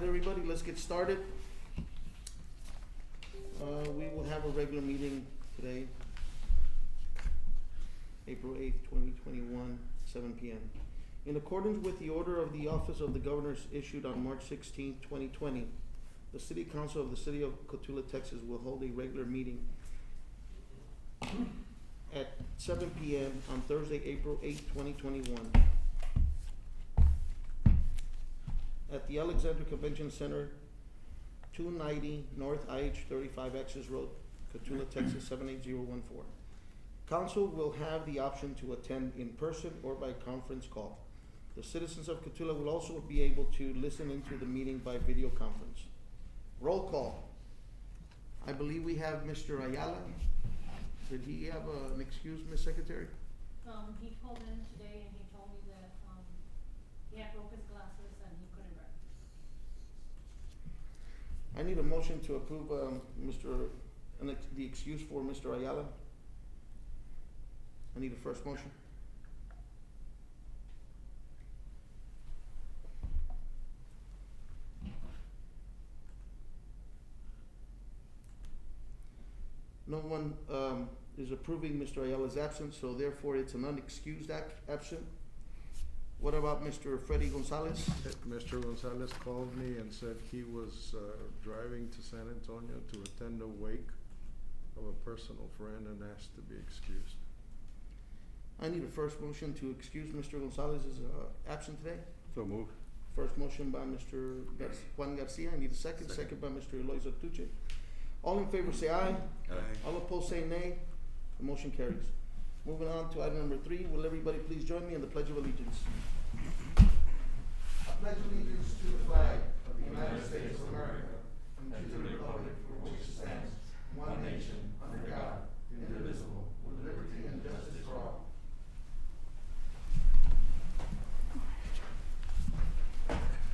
right, everybody, let's get started. We will have a regular meeting today, April 8th, 2021, 7 p.m. In accordance with the order of the Office of the Governors issued on March 16th, 2020, the City Council of the City of Cotulla, Texas will hold a regular meeting at 7 p.m. on Thursday, April 8th, 2021, at the Alexander Convention Center, 290 North IH 35 Access Road, Cotulla, Texas 78014. Council will have the option to attend in person or by conference call. The citizens of Cotulla will also be able to listen into the meeting by video conference. Roll call. I believe we have Mr. Ayala. Did he have an excuse, Ms. Secretary? He called in today and he told me that, he had broke his glasses and he couldn't drive. I need a motion to approve, the excuse for Mr. Ayala. I need a first motion. No one, is approving Mr. Ayala's absence, so therefore it's an unexcused absent. What about Mr. Freddy Gonzalez? Mr. Gonzalez called me and said he was driving to San Antonio to attend a wake of a personal friend and asked to be excused. I need a first motion to excuse Mr. Gonzalez's absent today. So move. First motion by Mr. Juan Garcia. I need a second. Second by Mr. Eloy Cotulla. All in favor say aye. Aye. All opposed say nay. The motion carries. Moving on to item number 3, will everybody please join me in the Pledge of Allegiance? I pledge allegiance to the flag of the United States of America and to the republic for which it stands, one nation, under God, indivisible, with liberty and justice for all.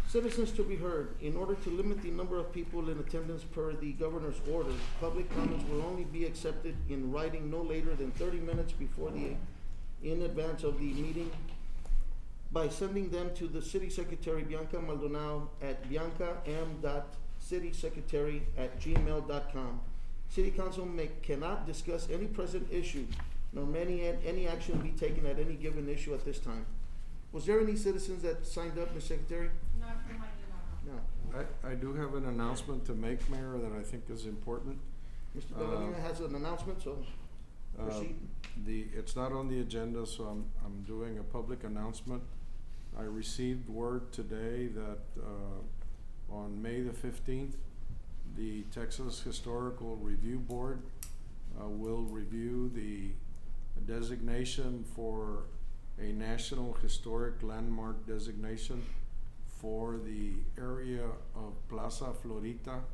Citizens to be heard. In order to limit the number of people in attendance per the governor's order, public comments will only be accepted in writing no later than 30 minutes in advance of the meeting by sending them to the City Secretary Bianca Maldonado at bianca.m.citysecretary@gmail.com. City Council cannot discuss any present issue, nor may any action be taken at any given issue at this time. Was there any citizens that signed up, Ms. Secretary? Not for my email. No. I do have an announcement to make, Mayor, that I think is important. Mr. Bellavia has an announcement, so proceed. It's not on the agenda, so I'm doing a public announcement. I received word today that on May the 15th, the Texas Historical Review Board will review the designation for a National Historic Landmark designation for the area of Plaza Florita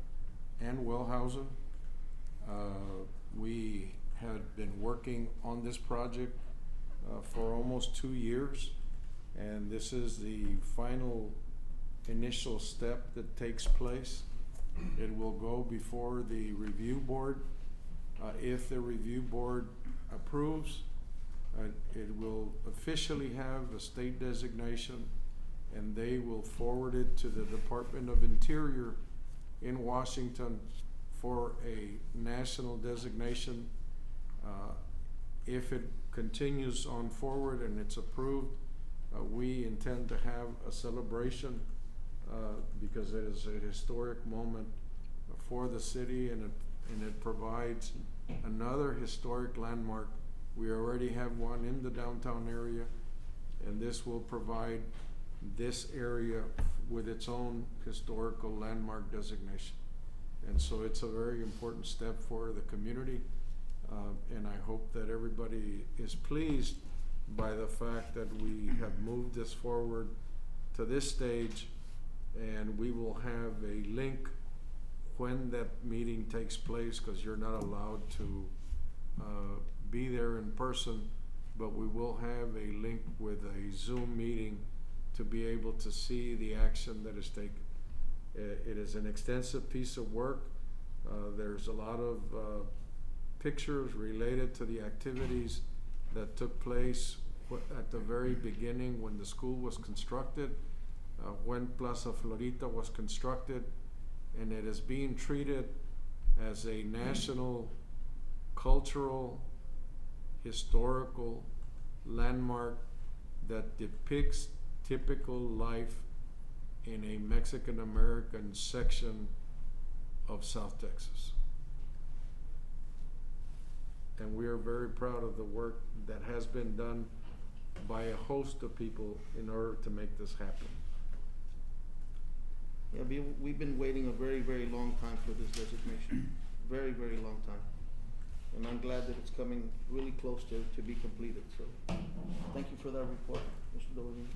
and Wellhausen. We had been working on this project for almost 2 years, and this is the final initial step that takes place. It will go before the review board. If the review board approves, it will officially have a state designation, and they will forward it to the Department of Interior in Washington for a national designation. If it continues on forward and it's approved, we intend to have a celebration because it is a historic moment for the city, and it provides another historic landmark. We already have one in the downtown area, and this will provide this area with its own historical landmark designation. And so it's a very important step for the community, and I hope that everybody is pleased by the fact that we have moved this forward to this stage, and we will have a link when that meeting takes place, because you're not allowed to be there in person, but we will have a link with a Zoom meeting to be able to see the action that is taken. It is an extensive piece of work. There's a lot of pictures related to the activities that took place at the very beginning when the school was constructed. when Plaza Florita was constructed, and it is being treated as a national cultural, historical landmark that depicts typical life in a Mexican American section of South Texas. And we are very proud of the work that has been done by a host of people in order to make this happen. Yeah, we've been waiting a very, very long time for this designation, very, very long time. And I'm glad that it's coming really close to be completed, so thank you for that report, Mr. Dolan.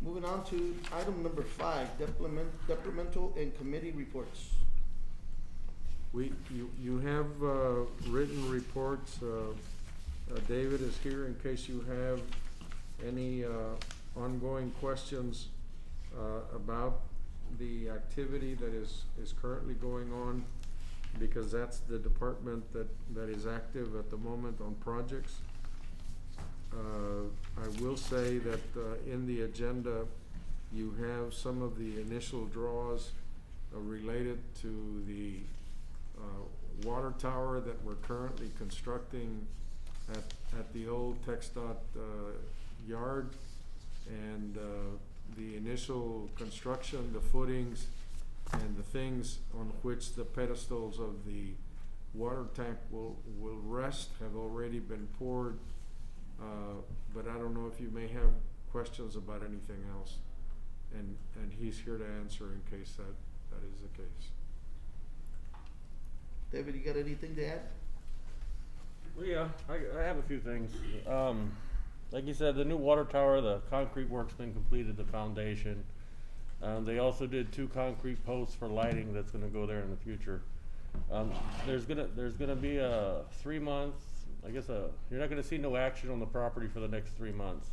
Moving on to item number 5, departmental and committee reports. You have written reports. David is here in case you have any ongoing questions about the activity that is currently going on, because that's the department that is active at the moment on projects. I will say that in the agenda you have some of the initial draws related to the water tower that we're currently constructing at the old TxDOT yard, and the initial construction, the footings, and the things on which the pedestals of the water tank will rest have already been poured, but I don't know if you may have questions about anything else, and he's here to answer in case that is the case. David, you got anything to add? Well, yeah, I have a few things. Like you said, the new water tower, the concrete work's been completed, the foundation. They also did 2 concrete posts for lighting that's gonna go there in the future. There's gonna be a 3 months, I guess you're not gonna see no action on the property for the next 3 months.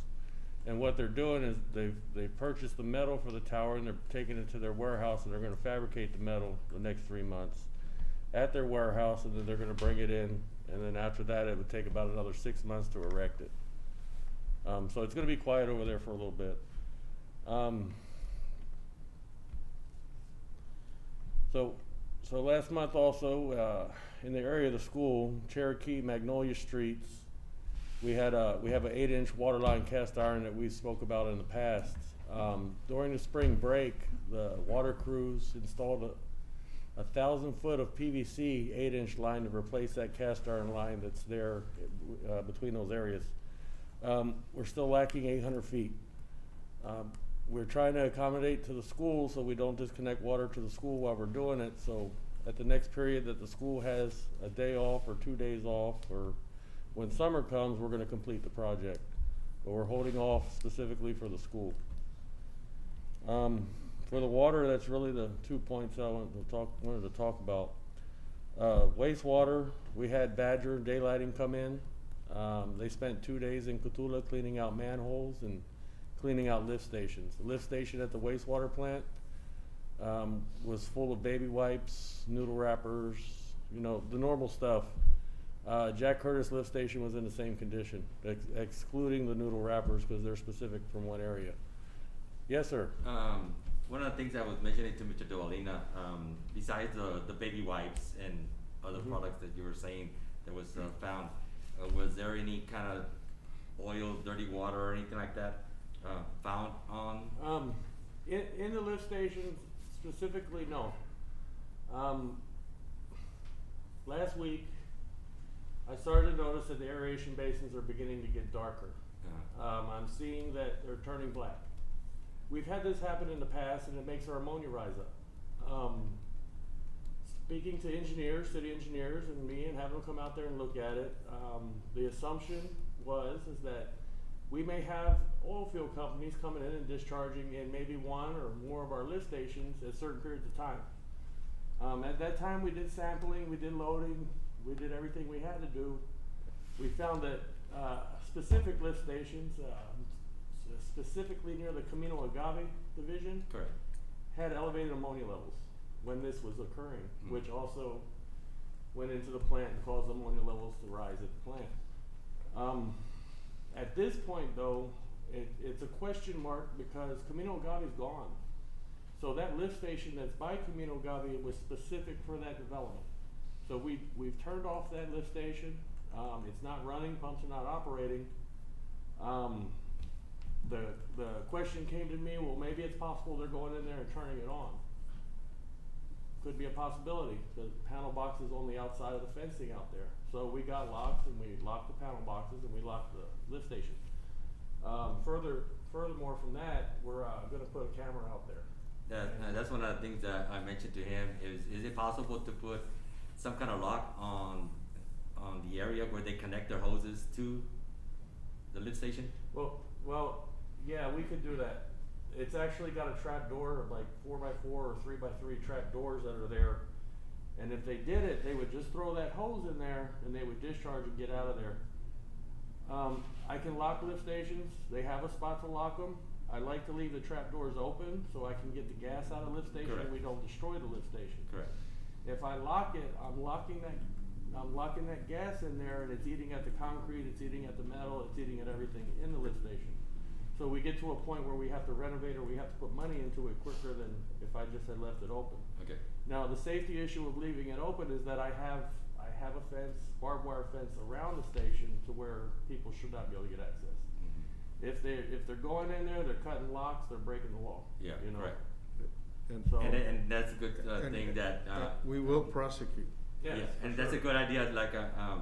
And what they're doing is they've purchased the metal for the tower, and they're taking it to their warehouse, and they're gonna fabricate the metal the next 3 months at their warehouse, and then they're gonna bring it in, and then after that it would take about another 6 months to erect it. So it's gonna be quiet over there for a little bit. So last month also, in the area of the school, Cherokee, Magnolia Streets, we have an 8-inch water line cast iron that we spoke about in the past. During the spring break, the water crews installed a 1,000 foot of PVC 8-inch line to replace that cast iron line that's there between those areas. We're still lacking 800 feet. We're trying to accommodate to the school so we don't disconnect water to the school while we're doing it. So at the next period that the school has a day off or 2 days off, or when summer comes, we're gonna complete the project. But we're holding off specifically for the school. For the water, that's really the 2 points I wanted to talk about. Wastewater, we had Badger Daylighting come in. They spent 2 days in Cotulla cleaning out manholes and cleaning out lift stations. The lift station at the wastewater plant was full of baby wipes, noodle wrappers, the normal stuff. Jack Curtis lift station was in the same condition, excluding the noodle wrappers because they're specific from one area. Yes, sir. One of the things I was mentioning to Mr. Dovalina, besides the baby wipes and other products that you were saying that was found, was there any kind of oil, dirty water, or anything like that found on? In the lift stations specifically, no. Last week, I started to notice that the aeration basins are beginning to get darker. I'm seeing that they're turning black. We've had this happen in the past, and it makes our ammonia rise up. Speaking to engineers, city engineers, and me, and having them come out there and look at it, the assumption is that we may have oil field companies coming in and discharging in maybe one or more of our lift stations at certain periods of time. At that time, we did sampling, we did loading, we did everything we had to do. We found that specific lift stations, specifically near the Camino Agave division, Correct. had elevated ammonia levels when this was occurring, which also went into the plant and caused ammonia levels to rise at the plant. At this point though, it's a question mark because Camino Gavi's gone. So that lift station that's by Camino Gavi was specific for that development. So we've turned off that lift station, it's not running, pumps are not operating. The question came to me, well, maybe it's possible they're going in there and turning it on. Could be a possibility. The panel box is on the outside of the fencing out there. So we got locks and we locked the panel boxes and we locked the lift station. Furthermore from that, we're gonna put a camera out there. That's one of the things that I mentioned to him, is it possible to put some kind of lock on the area where they connect their hoses to the lift station? Well, yeah, we could do that. It's actually got a trap door, like 4x4 or 3x3 trap doors that are there. And if they did it, they would just throw that hose in there and they would discharge and get out of there. I can lock lift stations. They have a spot to lock them. I like to leave the trap doors open so I can get the gas out of the lift station and we don't destroy the lift station. Correct. If I lock it, I'm locking that gas in there and it's eating at the concrete, it's eating at the metal, it's eating at everything in the lift station. So we get to a point where we have to renovate or we have to put money into it quicker than if I just had left it open. Okay. Now, the safety issue of leaving it open is that I have a fence, barbed wire fence around the station to where people should not be able to get access. Mm-hmm. If they're going in there, they're cutting locks, they're breaking the law. Yeah, you know? correct. And, So- And that's a good and- thing that, we will prosecute. Yes, yeah, for and that's a sure. good idea, like,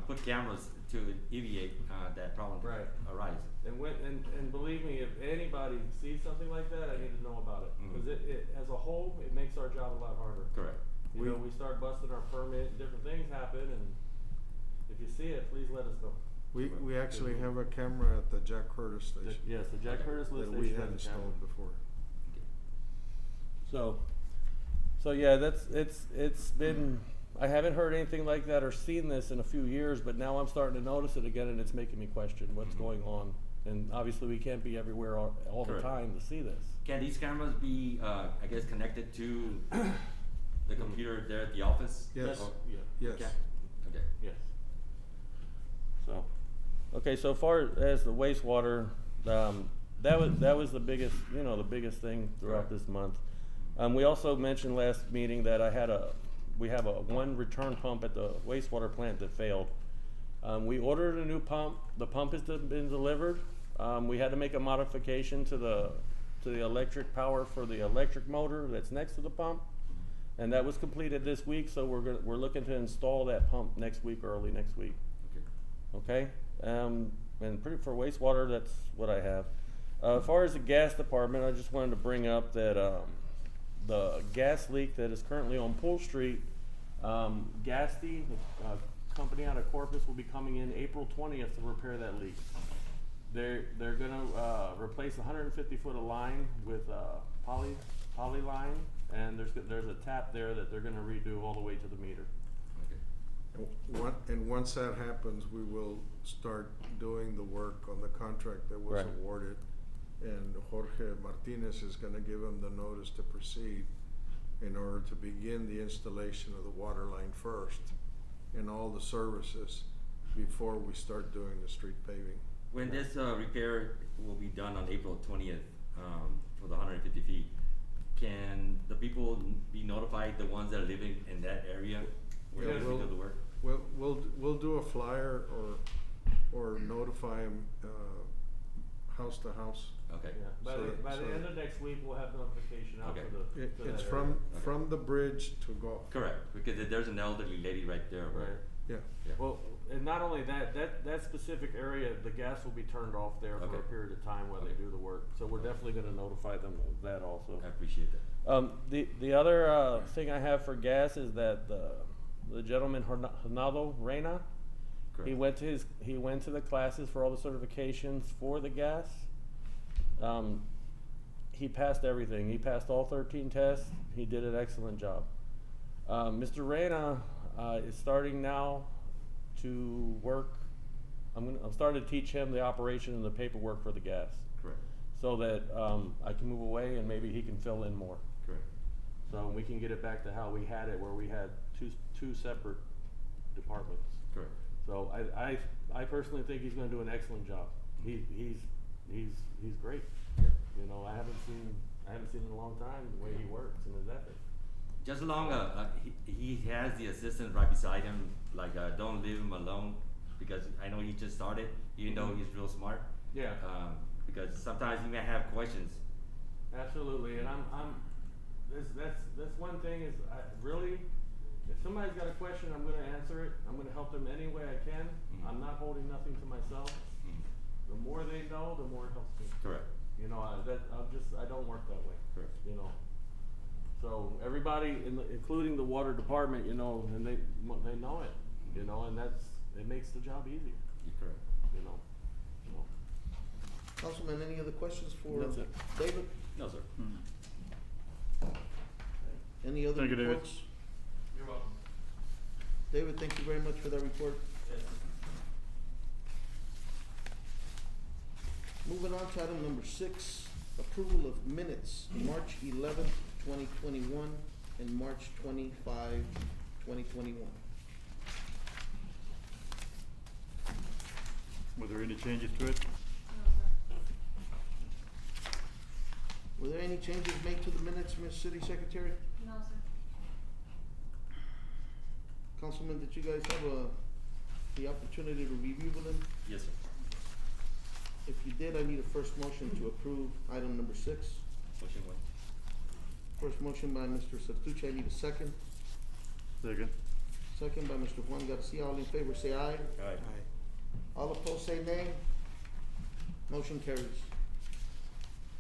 put cameras to alleviate, that problem Right. arise. And believe me, if anybody sees something like that, I need to know about it. Mhm. Because it, as a whole, it makes our job a lot harder. Correct. You know, we start busting our permit, different things happen, and if you see it, please let us know. We actually have a camera at the Jack Curtis station Yes, the Jack Okay. Curtis lift that station we has had a camera. installed before. So yeah, it's been, I haven't heard anything like that or seen this in a few years, but now I'm starting to notice it again and it's making me question what's Mhm. going on. And obviously we can't be everywhere all the Correct. time to see this. Can these cameras be, I guess, connected to the computer there at the office? Yes. Or- Yeah. Yes. Okay. Okay. Yes. So, okay, so far as the wastewater, that was the biggest, the biggest thing throughout Correct. this month. We also mentioned last meeting that we have one return pump at the wastewater plant that failed. We ordered a new pump. The pump has been delivered. We had to make a modification to the electric power for the electric motor that's next to the pump, and that was completed this week. So we're looking to install that pump next week, early next week. Okay. Okay, and for wastewater, that's what I have. As far as the gas department, I just wanted to bring up that the gas leak that is currently on Pool Street, Gasty, the company out of Corpus, will be coming in April 20th to repair that leak. They're gonna replace 150 foot of line with poly line, and there's a tap there that they're gonna redo all the way to the meter. Okay. And once that happens, we will start doing the work on the contract that was Right. awarded. And Jorge Martinez is gonna give him the notice to proceed in order to begin the installation of the water line first and all the services before we start doing the street paving. When this repair will be done on April 20th, for the 150 feet, can the people be notified, the ones that are living in that area where Yeah, we we'll- do the work? We'll do a flyer or notify him, house to house. Okay. Yeah, by the end of next week, we'll have notification out Okay. to It's that from Okay. the bridge to Gulf. Correct, because there's an elderly lady right there. area. Right. Yeah. Yeah. Well, and not only that specific area, the gas will be turned off there for a Okay. period of time while they Okay. do the work. So we're definitely gonna notify them of that also. I appreciate that. The other thing I have for gas is that the gentleman Hernando Reyna, he Correct. went to the classes for all the certifications for the gas. He passed everything. He passed all 13 tests. He did an excellent job. Mr. Reyna is starting now to work. I'm starting to teach him the operation and the paperwork for the gas, Correct. so that I can move away and maybe he can fill in more. Correct. So we can get it back to how we had it, where we had two separate departments. Correct. So I personally think he's going to do an excellent job. He's he's great. Yeah. You know, I haven't seen in a long time the way he works and his ethic. Just along, he has the assistant right beside him, like, don't leave him alone, because I know he just started, even though he's real smart. Yeah. Because sometimes he may have questions. Absolutely, and that's one thing is, if somebody's got a question, I'm gonna answer it, I'm gonna help them any way I can. Mhm. I'm not holding nothing to myself. Mhm. The more they know, the more it helps me. Correct. You know, I don't work that way. Correct. You know. So everybody, including the water department, you know, and they know it, you know, and it makes the job easier, You're correct. you know. So, Councilman, any other questions for That's it. David? No, sir. Any other Thank you, David. reports? You're welcome. David, thank you very much for that report. Moving on to item number 6, approval of minutes, March 11th, 2021, and March 25, 2021. Were there any changes to it? No, sir. Were there any changes made to the minutes, Ms. City Secretary? No, sir. Councilman, did you guys have the opportunity to review them? Yes, sir. If you did, I need a first motion to approve item number 6. Motion one. First motion by Mr. Cotulla, I need a second. Second. Second by Mr. Juan Garcia, all in favor say aye. Aye. All opposed say nay. Motion carries.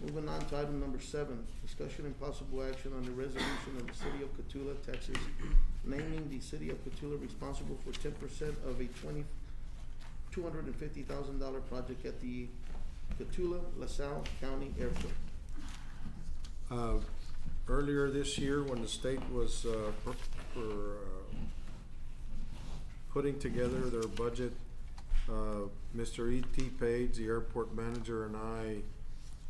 Moving on to item number 7, discussion and possible action on the resolution of the City of Cotulla, Texas, naming the City of Cotulla responsible for 10% of a $250,000 project at the Cotulla-LaSalle County Airport. Earlier this year, when the state was putting together their budget, Mr. E.T. Page, the airport manager, and I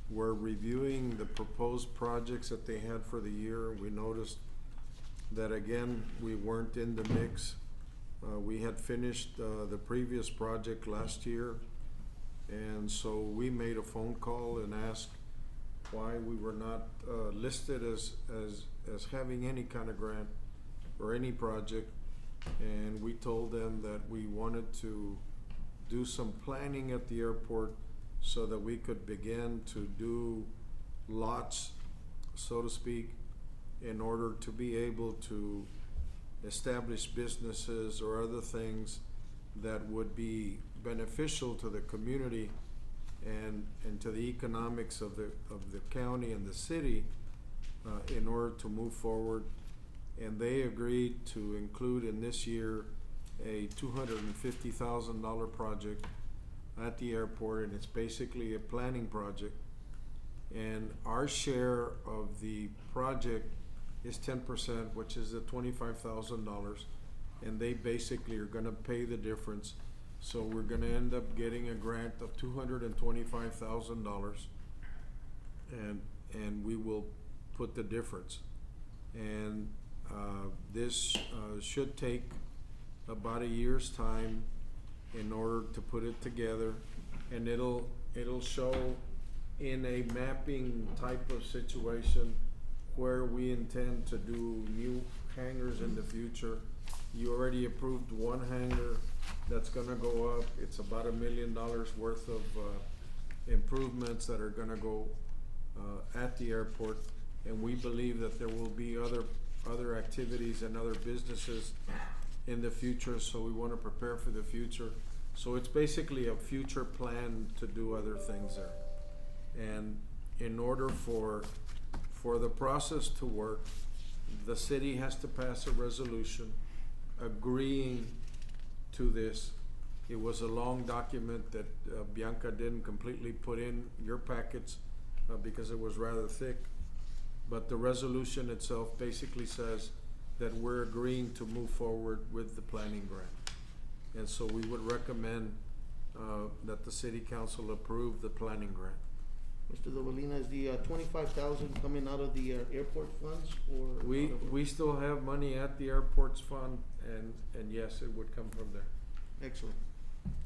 were reviewing the proposed projects that they had for the year. We noticed that again, we weren't in the mix. We had finished the previous project last year, and so we made a phone call and asked why we were not listed as having any kind of grant or any project. And we told them that we wanted to do some planning at the airport so that we could begin to do lots, so to speak, in order to be able to establish businesses or other things that would be beneficial to the community and to the economics of the county and the city in order to move forward. And they agreed to include in this year a $250,000 project at the airport, and it's basically a planning project. And our share of the project is 10%, which is the $25,000, and they basically are gonna pay the difference. So we're gonna end up getting a grant of $225,000, and we will put the difference. And this should take about a year's time in order to put it together, and it'll show in a mapping type of situation where we intend to do new hangars in the future. You already approved one hangar that's gonna go up. It's about $1 million worth of improvements that are gonna go at the airport, and we believe that there will be other activities and other businesses in the future, so we wanna prepare for the future. So it's basically a future plan to do other things there. And in order for the process to work, the city has to pass a resolution agreeing to this. It was a long document that Bianca didn't completely put in your packets because it was rather thick. But the resolution itself basically says that we're agreeing to move forward with the planning grant. And so we would recommend that the city council approve the planning grant. Mr. Dovalina, is the 25,000 coming out of the airport funds or? We still have money at the airports fund, and yes, it would come from there. Excellent,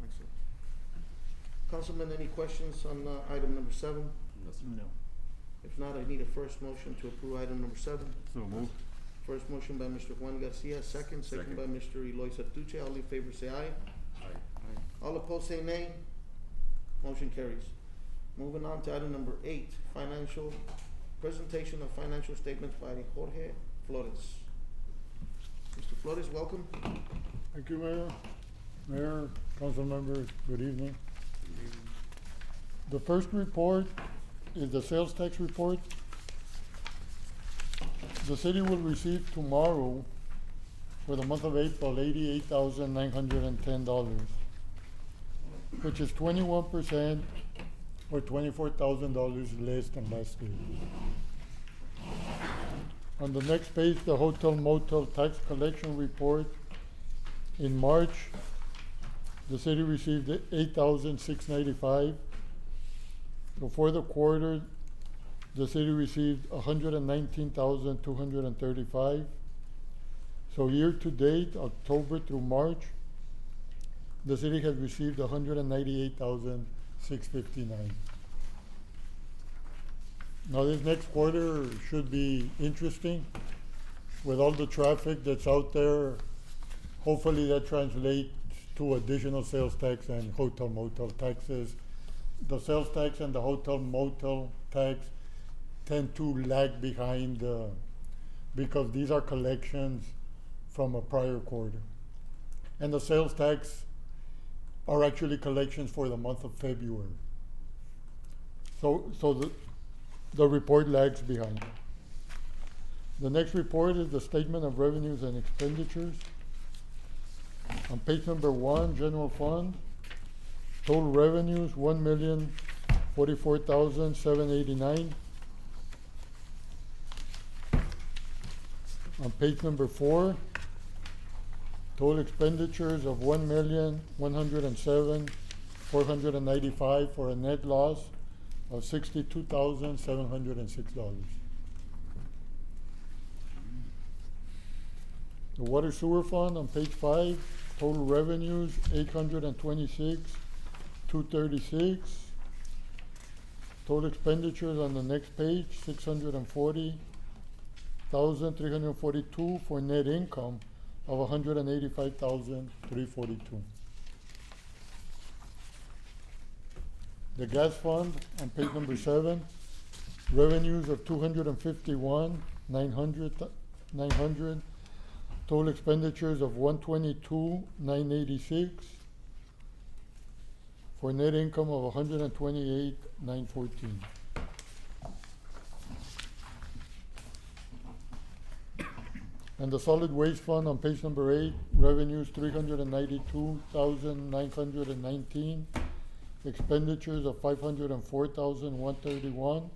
excellent. Councilman, any questions on, item number 7? No, sir. No. If not, I need a first motion to approve item number 7. So moved. First motion by Mr. Juan Garcia, second Second. by Mr. Eloy Sartuche. All in favor say aye. Aye. All opposed say nay. Motion carries. Moving on to item number 8, presentation of financial statements by Jorge Flores. Mr. Flores, welcome. Thank you, Mayor. Mayor, council members, good evening. The first report is the sales tax report. The city will receive tomorrow, for the month of April, $88,910, which is 21% or $24,000 less than last year. On the next page, the hotel motel tax collection report. In March, the city received $8,695. Before the quarter, the city received $119,235. So year to date, October through March, the city has received $198,659. Now this next quarter should be interesting with all the traffic that's out there. Hopefully that translates to additional sales tax and hotel motel taxes. The sales tax and the hotel motel tax tend to lag behind because these are collections from a prior quarter. And the sales tax are actually collections for the month of February. So the report lags behind. The next report is the statement of revenues and expenditures. On page number 1, general fund, total revenues, $1,044,789. On page number 4, total expenditures of $1,107,495 for a net loss of $62,706. The water sewer fund on page 5, total revenues $826,236. Total expenditures on the next page $640,342 for net income of $185,342. The gas fund on page number 7, revenues of $251,900. Total expenditures of $122,986 for net income of $128,914. And the solid waste fund on page number 8, revenues $392,919, expenditures of $504,131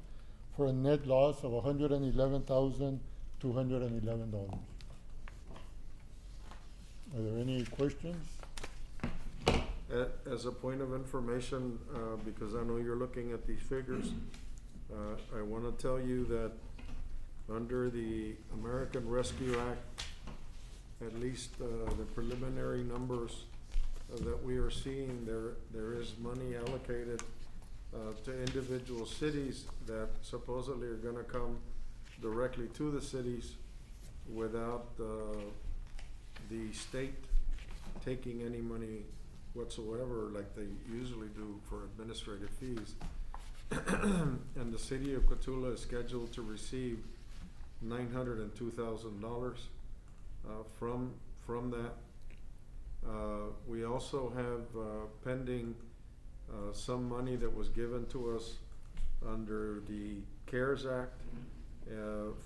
for a net loss of $111,211. Are there any questions? As a point of information, because I know you're looking at these figures, I want to tell you that under the American Rescue Act, at least the preliminary numbers that we are seeing, there is money allocated to individual cities that supposedly are going to come directly to the cities without the state taking any money whatsoever like they usually do for administrative fees. And the city of Cotulla is scheduled to receive $902,000 from that. We also have pending some money that was given to us under the CARES Act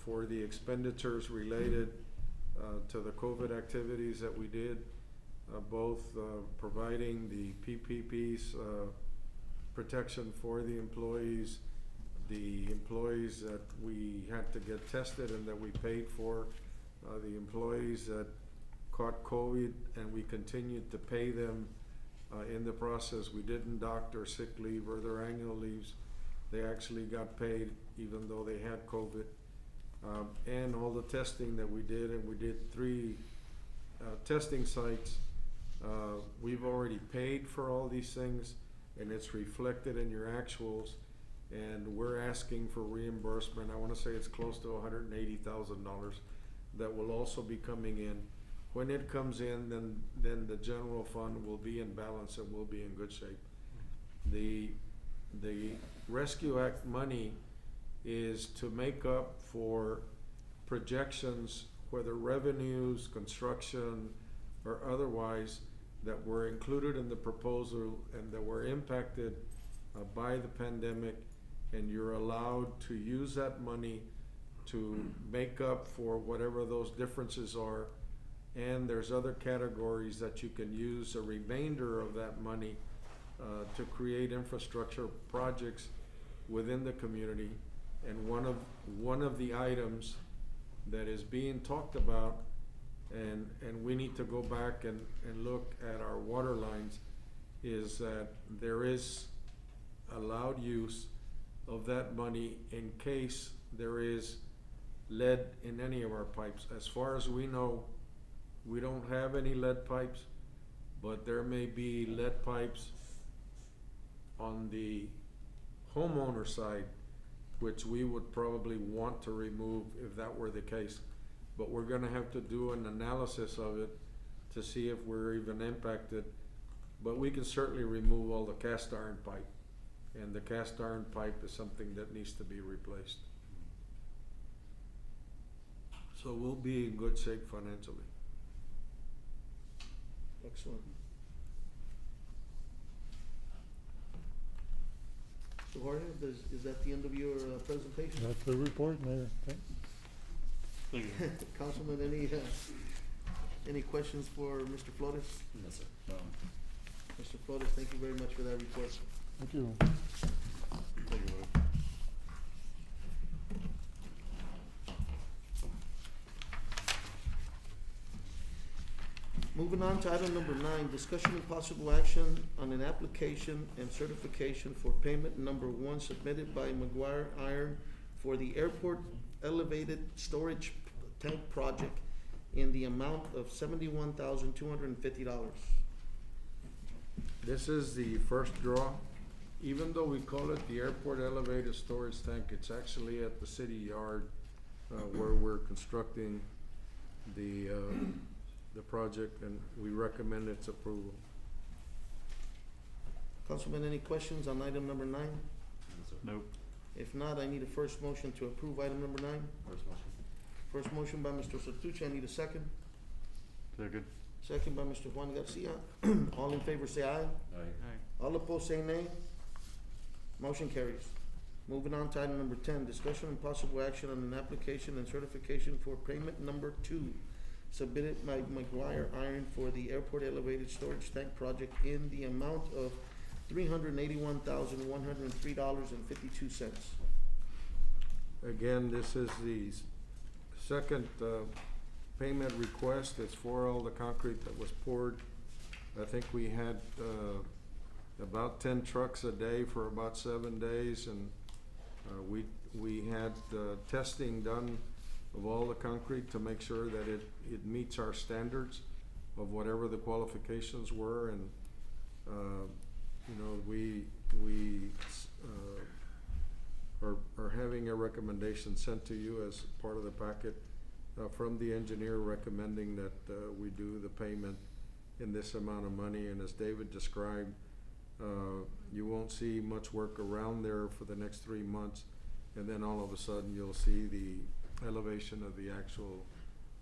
for the expenditures related to the COVID activities that we did, both providing the PPPs protection for the employees that we had to get tested and that we paid for, the employees that caught COVID and we continued to pay them in the process. We didn't dock their sick leave or their annual leaves. They actually got paid even though they had COVID. And all the testing that we did, and we did 3 testing sites. We've already paid for all these things, and it's reflected in your actuals, and we're asking for reimbursement. I wanna say it's close to $180,000 that will also be coming in. When it comes in, then the general fund will be in balance and we'll be in good shape. The Rescue Act money is to make up for projections, whether revenues, construction, or otherwise, that were included in the proposal and that were impacted by the pandemic, and you're allowed to use that money to make up for whatever those differences are. And there's other categories that you can use a remainder of that money to create infrastructure projects within the community. And one of the items that is being talked about, and we need to go back and look at our water lines, is that there is allowed use of that money in case there is lead in any of our pipes. As far as we know, we don't have any lead pipes, but there may be lead pipes on the homeowner side, which we would probably want to remove if that were the case. But we're gonna have to do an analysis of it to see if we're even impacted. But we can certainly remove all the cast iron pipe, and the cast iron pipe is something that needs to be replaced. So we'll be in good shape financially. Excellent. So Jorge, is that the end of your presentation? That's the report, Mayor. Thanks. Thank you. Councilman, any questions for Mr. Flores? No, sir. Mr. Flores, thank you very much for that report. Thank you. Thank you, Mayor. Moving on to item number 9, discussion and possible action on an application and certification for payment number 1 submitted by McGuire Iron for the airport elevated storage tank project in the amount of $71,250. This is the first draw. Even though we call it the airport elevated storage tank, it's actually at the city yard where we're constructing the project, and we recommend its approval. Councilman, any questions on item number 9? No, sir. Nope. If not, I need a first motion to approve item number 9. First motion. First motion by Mr. Cotulla, I need a second. Second. Second by Mr. Juan Garcia. All in favor say aye. Aye. All opposed say nay. Motion carries. Moving on to item number 10, discussion and possible action on an application and certification for payment number 2 submitted by McGuire Iron for the airport elevated storage tank project in the amount of $381,103.52. Again, this is the second payment request. It's for all the concrete that was poured. I think we had about 10 trucks a day for about 7 days, and we had testing done of all the concrete to make sure that it meets our standards of whatever the qualifications were. And you know, we are having a recommendation sent to you as part of the packet from the engineer recommending that we do the payment in this amount of money. And as David described, you won't see much work around there for the next 3 months, and then all of a sudden you'll see the elevation of the actual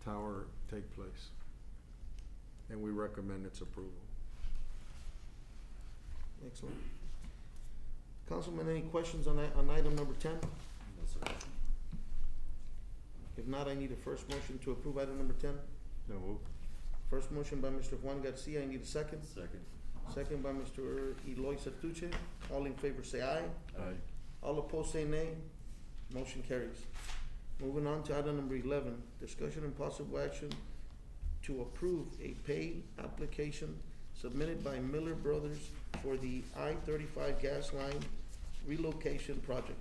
tower take place. And we recommend its approval. Excellent. Councilman, any questions on item number 10? No, sir. If not, I need a first motion to approve item number 10. So move. First motion by Mr. Juan Garcia, I need a second. Second. Second by Mr. Eloy Sertuche. All in favor say aye. Aye. All opposed say nay. Motion carries. Moving on to item number 11, discussion and possible action to approve a pay application submitted by Miller Brothers for the I-35 gas line relocation project.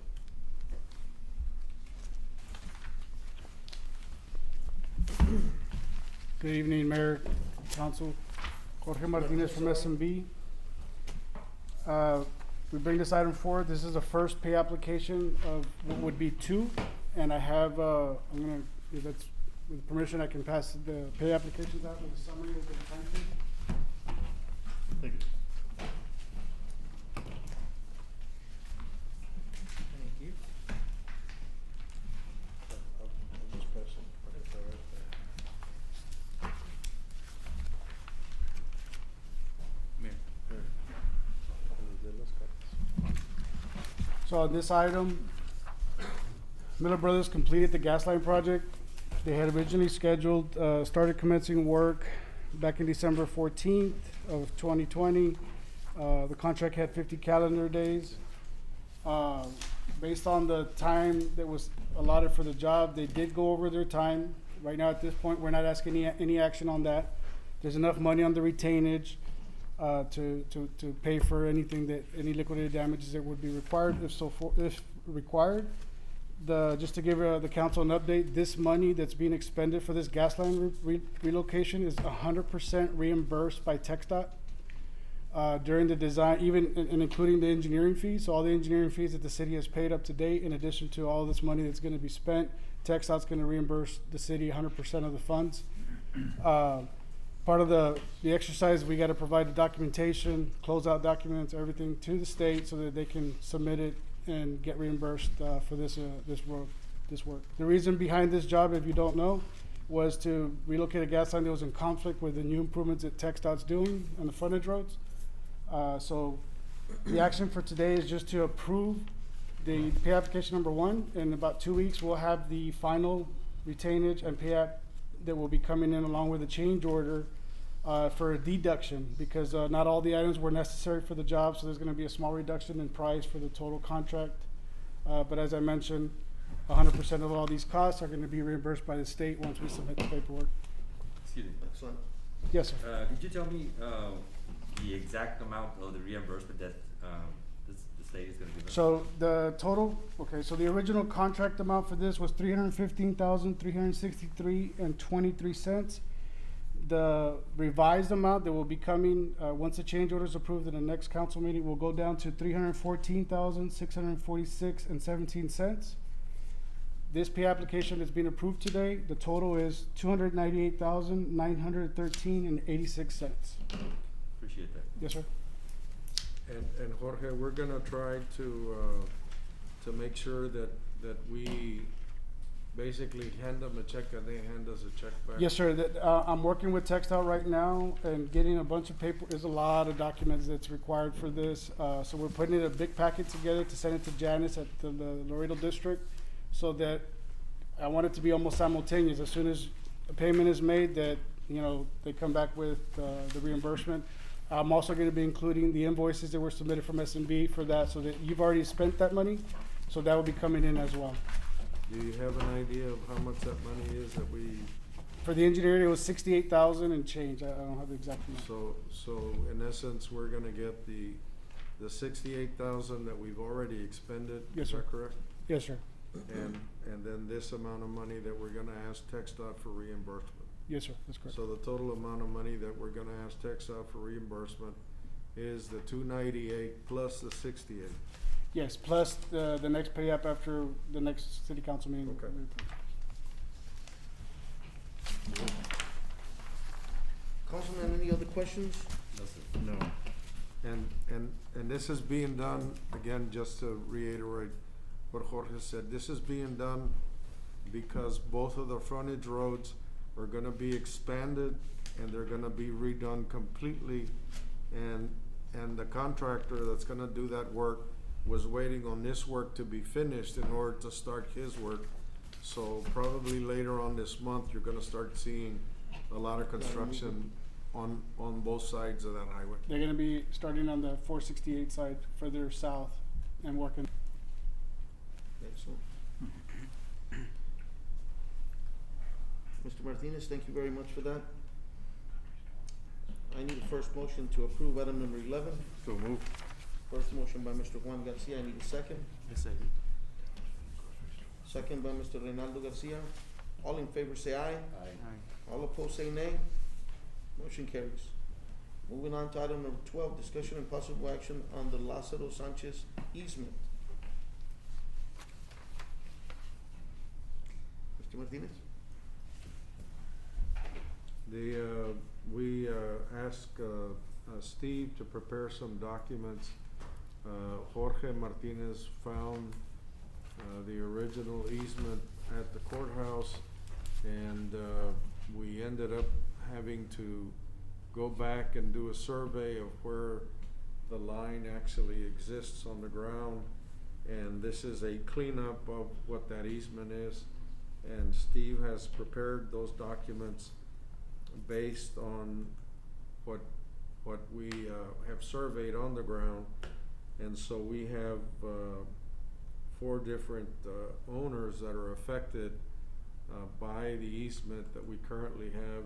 Good evening, Mayor, Council. Jorge Martinez from SMB. We bring this item forward. This is the first pay application of what would be two. And I have, I'm gonna, if that's, with permission, I can pass the pay applications out with a summary of the time sheet. Thank you. Thank you. I'll just pass them. It's all right. Mayor. So on this item, Miller Brothers completed the gas line project. They had originally scheduled, started commencing work back in December 14th of 2020. The contract had 50 calendar days. Based on the time that was allotted for the job, they did go over their time. Right now, at this point, we're not asking any action on that. There's enough money on the retainage to pay for anything any liquidated damages that would be required, if required. Just to give the council an update, this money that's being expended for this gas line relocation is 100% reimbursed by TxDOT during the design, even and including the engineering fees. So all the engineering fees that the city has paid up to date, in addition to all this money that's going to be spent, TxDOT's going to reimburse the city 100% of the funds. Part of the exercise, we got to provide the documentation, closeout documents, everything to the state so that they can submit it and get reimbursed for this work. The reason behind this job, if you don't know, was to relocate a gas line that was in conflict with the new improvements that TxDOT's doing on the frontage roads. So the action for today is just to approve the pay application number 1. In about 2 weeks, we'll have the final retainage and pay app that will be coming in along with a change order for a deduction, because not all the items were necessary for the job, so there's going to be a small reduction in price for the total contract. But as I mentioned, 100% of all these costs are going to be reimbursed by the state once we submit the paperwork. Excuse me. Excellent. Yes, sir. Could you tell me the exact amount of the reimbursement that the state is going to give us? So the total, okay, so the original contract amount for this was $315,363.23. The revised amount that will be coming once the change order is approved in the next council meeting will go down to $314,646.17. This pay application that's being approved today, the total is $298,913.86. Appreciate that. Yes, sir. And Jorge, we're gonna try to make sure that we basically hand them a check and they hand us a check back. Yes, sir. I'm working with TxDOT right now and getting a bunch of paper. There's a lot of documents that's required for this. So we're putting in a big packet together to send it to Janice at the Laredo District, so that I want it to be almost simultaneous. As soon as a payment is made, that, you know, they come back with the reimbursement. I'm also going to be including the invoices that were submitted from S&B for that, so that you've already spent that money, so that will be coming in as well. Do you have an idea of how much that money is that we, For the engineering, it was 68,000 and change. I don't have the exact amount. so in essence, we're gonna get the 68,000 that we've already expended? Yes, Is sir. that correct? Yes, sir. And then this amount of money that we're gonna ask TxDOT for reimbursement. Yes, sir. That's correct. So the total amount of money that we're gonna ask TxDOT for reimbursement is the 298 plus the 68. Yes, plus the next pay up after the next city council meeting. Okay. Councilman, any other questions? No, sir. No. And this is being done, again, just to reiterate what Jorge said, this is being done because both of the frontage roads are gonna be expanded and they're gonna be redone completely. And the contractor that's gonna do that work was waiting on this work to be finished in order to start his work. So probably later on this month, you're gonna start seeing a lot of construction on both sides of that highway. They're gonna be starting on the 468 side further south and working. Excellent. Mr. Martinez, thank you very much for that. I need a first motion to approve item number 11. So move. First motion by Mr. Juan Garcia, I need a second. Second. Second by Mr. Reynaldo Garcia. All in favor say aye. Aye. All opposed say nay. Motion carries. Moving on to item number 12, discussion and possible action on the Lázaro Sanchez easement. Mr. Martinez? We asked Steve to prepare some documents. Jorge Martinez found the original easement at the courthouse, and we ended up having to go back and do a survey of where the line actually exists on the ground. And this is a cleanup of what that easement is. And Steve has prepared those documents based on what we have surveyed on the ground. And so we have 4 different owners that are affected by the easement that we currently have,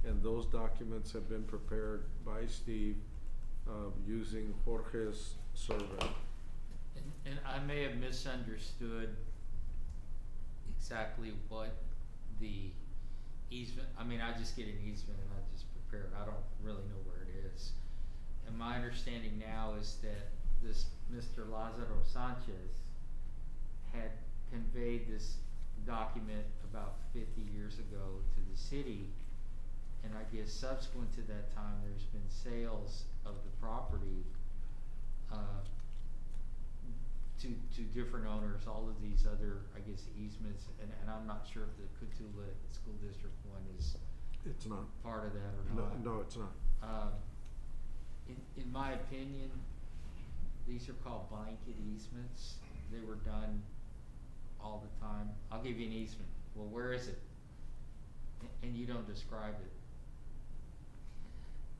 and those documents have been prepared by Steve using Jorge's survey. And I may have misunderstood exactly what the easement, I mean, I just get an easement and I just prepare it, I don't really know where it is. And my understanding now is that this Mr. Lázaro Sanchez had conveyed this document about 50 years ago to the city, and I guess subsequent to that time, there's been sales of the property to different owners, all of these other, I guess, easements, and I'm not sure if the Cotulla School District one is It's not. part of that or No, not. no, it's not. In my opinion, these are called blanket easements. They were done all the time. I'll give you an easement. Well, where is it? And you don't describe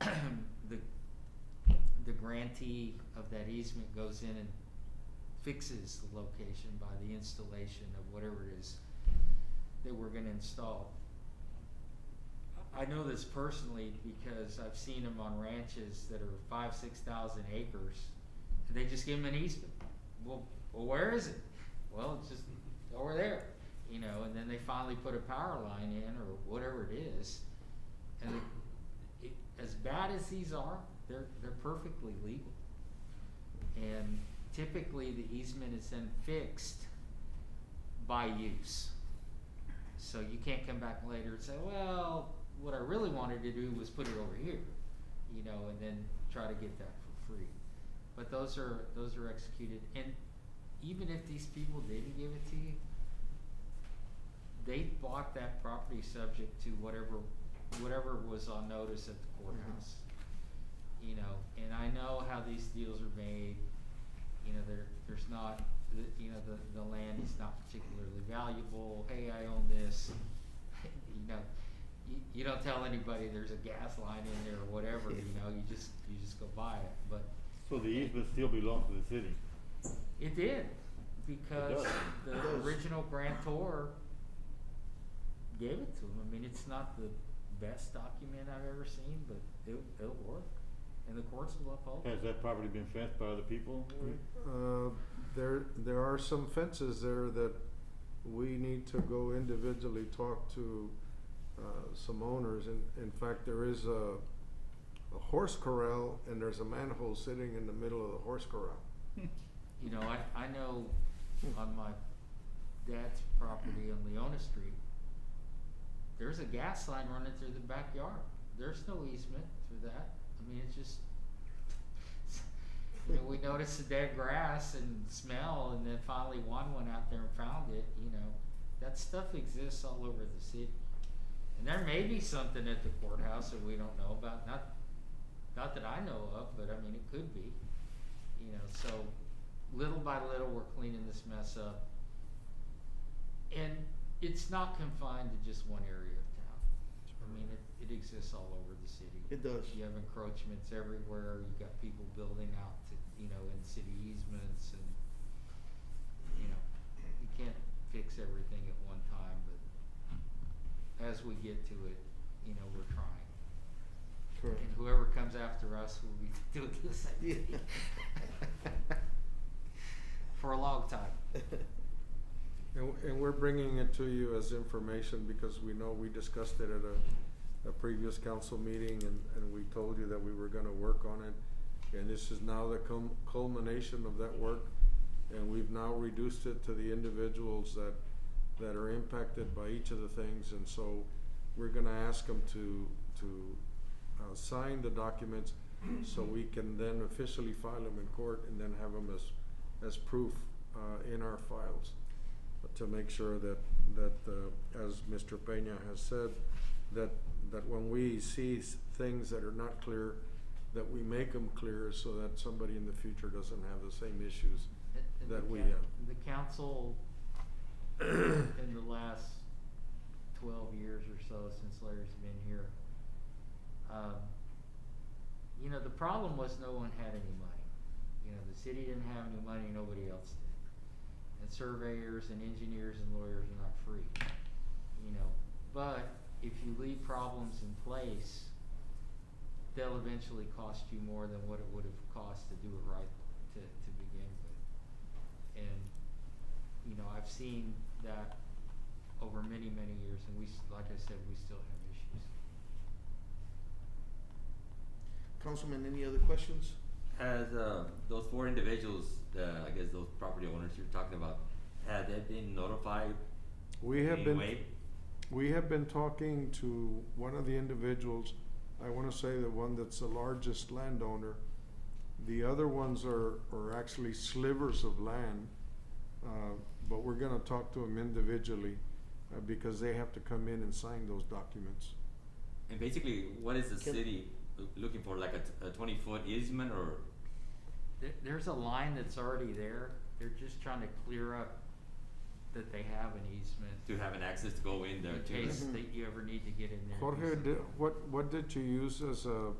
it. The grantee of that easement goes in and fixes the location by the installation of whatever it is that we're gonna install. I know this personally because I've seen them on ranches that are 5,000–6,000 acres, and they just give them an easement. Well, where is it? Well, it's just over there, you know, and then they finally put a power line in or whatever it is. And as bad as these are, they're perfectly legal. And typically the easement is then fixed by use. So you can't come back later and say, well, what I really wanted to do was put it over here, you know, and then try to get that for free. But those are executed, and even if these people didn't give it to you, they bought that property subject to whatever was on notice at the courthouse. You know, and I know how these deals are made. You know, there's not, you know, the land is not particularly valuable. Hey, I own this. You know, you don't tell anybody there's a gas line in there or whatever. You know, you just go buy it. But So the easement still belongs to the city? it did, because It the does. original grantor gave it to him. I mean, it's not the best document I've ever seen, but it'll work, and the courts will uphold it. Has that property been fenced by other people? There are some fences there that we need to go individually talk to some owners. In fact, there is a horse corral, and there's a manhole sitting in the middle of the horse corral. You know, I know on my dad's property on Leona Street, there's a gas line running through the backyard. There's no easement through that. I mean, it's just, you know, we noticed the dead grass and smell, and then finally one went out there and found it. You know, that stuff exists all over the city. And there may be something at the courthouse that we don't know about. Not that I know of, but I mean, it could be. You know, so little by little, we're cleaning this mess up. And it's not confined to just one area of town. I mean, it exists all over the city. It does. You have encroachments everywhere. You've got people building out to, you know, in city easements, and, you know, you can't fix everything at one time, but as we get to it, you know, we're trying. Correct. And whoever comes after us will be doing the same thing. For a long time. And we're bringing it to you as information because we know we discussed it a previous council meeting, and we told you that we were gonna work on it. And this is now the culmination of that work, and we've now reduced it to the individuals that are impacted by each of the things. And so we're gonna ask them to sign the documents so we can then officially file them in court and then have them as proof in our files to make sure that as Mr. Peña has said, that when we see things that are not clear, that we make them clear so that somebody in the future doesn't have the same issues And that the we coun- have. The council, in the last 12 years or so since Larry's been here, you know, the problem was no one had any money. You know, the city didn't have any money, nobody else did. And surveyors and engineers and lawyers are not free, you know. But if you leave problems in place, they'll eventually cost you more than what it would have cost to do it right to begin with. And, you know, I've seen that over many, many years, and like I said, we still have issues. Councilman, any other questions? Has, those 4 individuals, I guess those property owners you're talking about, have they been notified? We have in been, any way? we have been talking to one of the individuals, I wanna say the one that's the largest landowner. The other ones are actually slivers of land, but we're gonna talk to them individually, because they have to come in and sign those documents. And basically, what is the Can- city looking for, like a 20-foot easement, or? There's a line that's already there. They're just trying to clear up that they have an easement. To have an access to go in there In too? case Mhm. that you ever need to get in there. and do Jorge, something. what did you use as a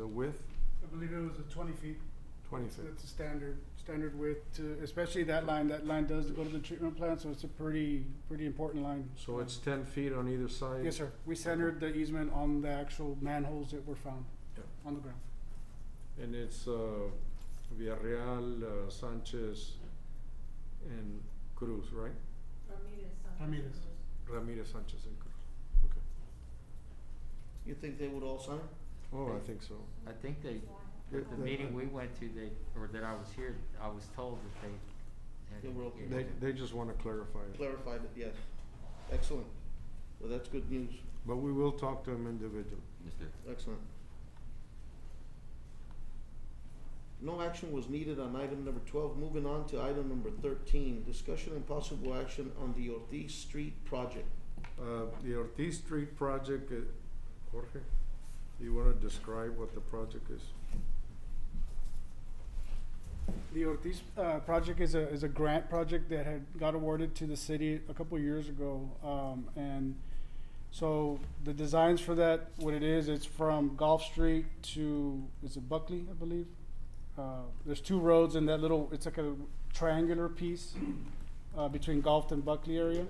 width? I believe it was 20 feet. 20 feet. It's a standard width to, especially that line does go to the treatment plant, so it's a pretty important line. So it's 10 feet on either side? Yes, sir. We centered the easement on the actual manholes that were found Yep. on the ground. And it's Villarreal, Sanchez, and Cruz, right? Ramirez. Ramirez, Sanchez, and Cruz. Okay. You think they would all sign? Oh, I think so. I think they, Yeah, the meeting we went to, or that I was here, I was told that they had. They were okay. They just want to clarify it. Clarified it, yes. Excellent. Well, that's good news. But we will talk to them individually. Yes, sir. Excellent. No action was needed on item number 12. Moving on to item number 13, discussion and possible action on the Ortiz Street project. The Ortiz Street project, Jorge, do you want to describe what the project is? The Ortiz project is a grant project that got awarded to the city a couple years ago, and so the designs for that, what it is, it's from Gulf Street to, is it Buckley, I believe? There's 2 roads in that little, it's like a triangular piece between Gulf and Buckley area.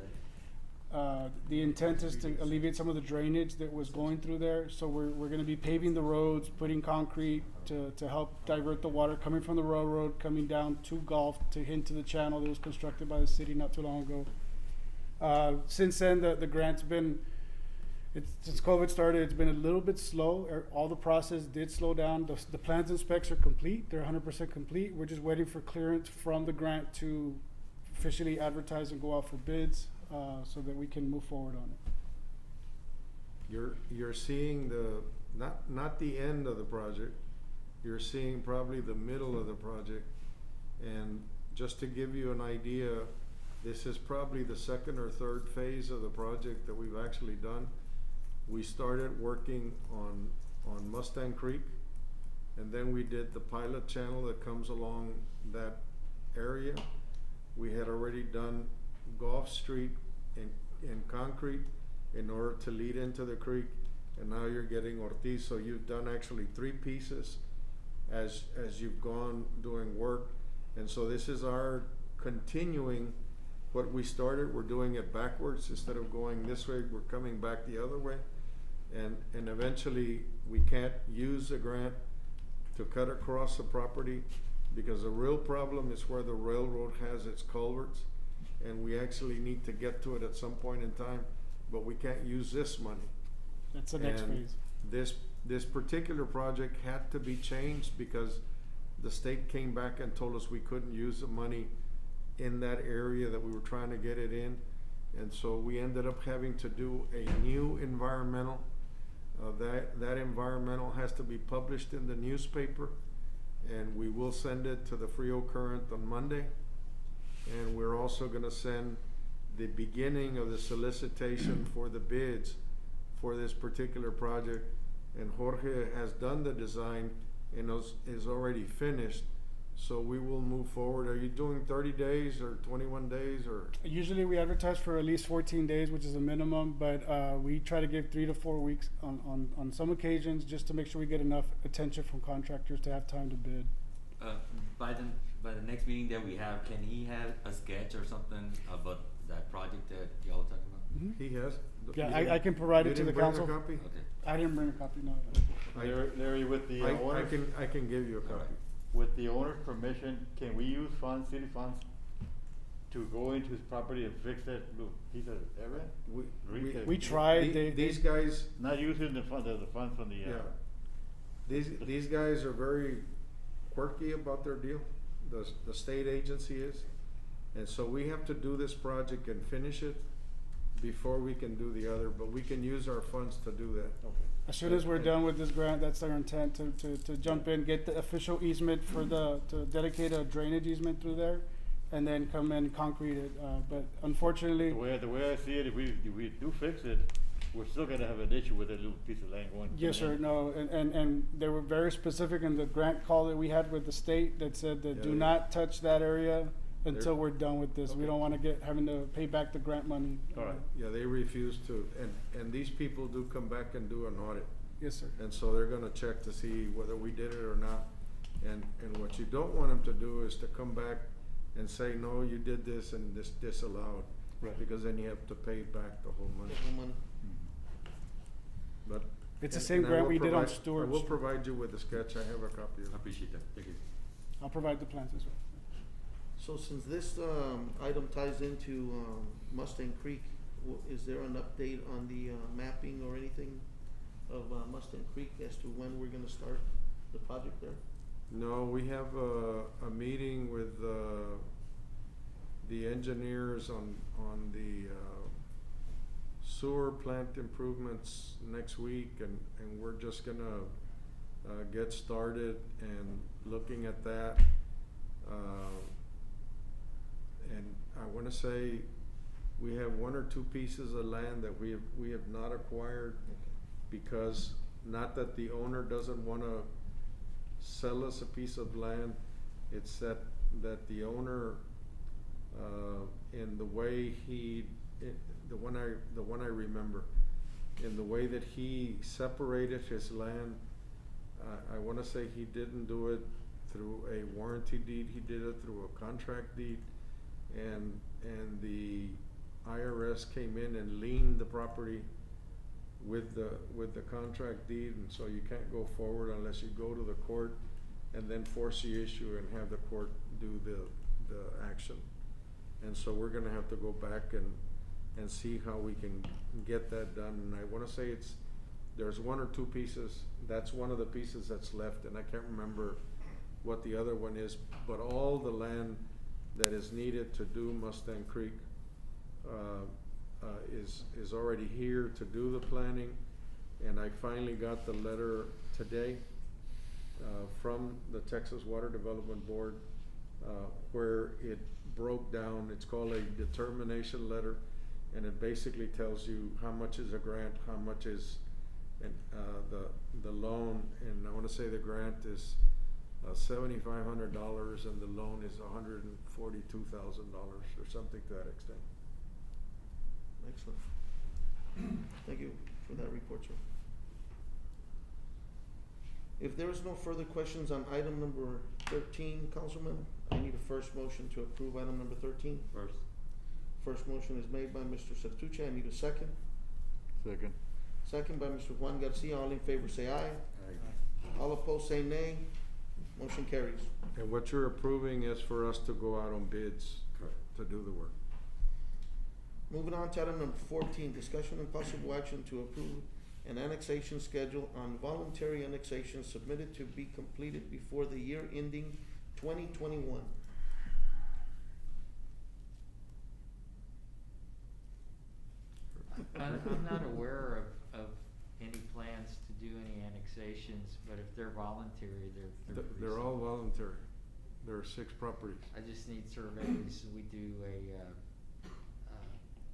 The intent is to alleviate some of the drainage that was going through there. So we're gonna be paving the roads, putting concrete to help divert the water coming from the railroad, coming down to Gulf to into the channel that was constructed by the city not too long ago. Since then, the grant's been, since COVID started, it's been a little bit slow. All the process did slow down. The plans and specs are complete. They're 100% complete. We're just waiting for clearance from the grant to officially advertise and go out for bids, so that we can move forward on it. You're seeing not the end of the project, you're seeing probably the middle of the project. And just to give you an idea, this is probably the 2nd or 3rd phase of the project that we've actually done. We started working on Mustang Creek, and then we did the pilot channel that comes along that area. We had already done Gulf Street in concrete in order to lead into the creek, and now you're getting Ortiz. So you've done actually 3 pieces as you've gone doing work. And so this is our continuing what we started. We're doing it backwards. Instead of going this way, we're coming back the other way. And eventually we can't use the grant to cut across the property, because the real problem is where the railroad has its culverts, and we actually need to get to it at some point in time, but we can't use this money. That's the next And phase. This particular project had to be changed because the state came back and told us we couldn't use the money in that area that we were trying to get it in. And so we ended up having to do a new environmental. That environmental has to be published in the newspaper, and we will send it to the Frio Current on Monday. And we're also gonna send the beginning of the solicitation for the bids for this particular project. And Jorge has done the design and is already finished, so we will move forward. Are you doing 30 days or 21 days or? Usually we advertise for at least 14 days, which is a minimum, but we try to give 3 to 4 weeks on some occasions, just to make sure we get enough attention from contractors to have time to bid. By the next meeting that we have, can he have a sketch or something about that project that y'all are talking about? Mhm. He has? Yeah, I can provide it to the council. You didn't bring a Okay. I didn't bring a copy, no. Larry, with the copy? owners, I can give you a All right. copy. with the owner's permission, can we use funds, city funds, to go into his property and fix that little piece of area? We tried, These guys, Not using the funds from the, yeah. These guys are very quirky about their deal, the state agency is. And so we have to do this project and finish it before we can do the other, but we can use our funds to do that. okay. as soon as we're done with this grant, that's our intent, to jump in, get the official easement to dedicate a drainage easement through there, and then come in and concrete it, but unfortunately. The way I see it, if we do fix it, we're still gonna have an issue with that little piece of land going. Yes, sir, coming in. no, and they were very specific in the grant call that we had with the state that said that do Yeah. not touch that area until They're- we're done with this. We Okay. don't wanna having to pay back the grant money. All right. Yeah, they refuse to, and these people do come back and do an audit. Yes, sir. And so they're gonna check to see whether we did it or not. And what you don't want them to do is to come back and say, no, you did this and this disallowed. Right. Because then you have to pay back the whole money. The whole money. But. It's the and- same and I grant will we did on provide- Stewart I will Street. provide you with a sketch. I have a copy of I it. appreciate that, thank you. I'll provide the plans as well. So since this, item ties into, Mustang Creek, is there an update on the, mapping or anything of, Mustang Creek as to when we're gonna start the project there? No, we have a meeting with, the engineers on the, sewer plant improvements next week, and we're just gonna, get started and looking at that. And I wanna say, we have 1 or 2 pieces of land that we have not acquired, because, not that the owner doesn't wanna sell us a piece of land, it's that the owner, in the way the one I remember, in the way that he separated his land, I wanna say he didn't do it through a warranty deed, he did it through a contract deed, and the IRS came in and liened the property with the contract deed, and so you can't go forward unless you go to the court and then force the issue and have the court do the action. And so we're gonna have to go back and see how we can get that done, and I wanna say there's 1 or 2 pieces, that's one of the pieces that's left, and I can't remember what the other one is, but all the land that is needed to do Mustang Creek, is already here to do the planning, and I finally got the letter today, from the Texas Water Development Board, where it broke down, it's called a determination letter, and it basically tells you how much is a grant, how much is, the loan, and I wanna say the grant is, $7,500, and the loan is $142,000 or something to that extent. Excellent. Thank you for that report, sir. If there is no further questions on item number 13, Councilman, I need a first motion to approve item number 13. First motion is made by Mr. Sertuche, I need a second. Second. Second by Mr. Juan Garcia, all in favor say aye. All opposed say nay. Motion carries. And what you're approving is for us to go out on bids. Correct. To do the work. Moving on to item number 14, discussion and possible action to approve and annexation schedule on voluntary annexation submitted to be completed before the year ending 2021. I'm not aware of any plans to do any annexations, but if they're voluntary, they're pretty They're all simple. voluntary. There are 6 properties. I just need surveys, we do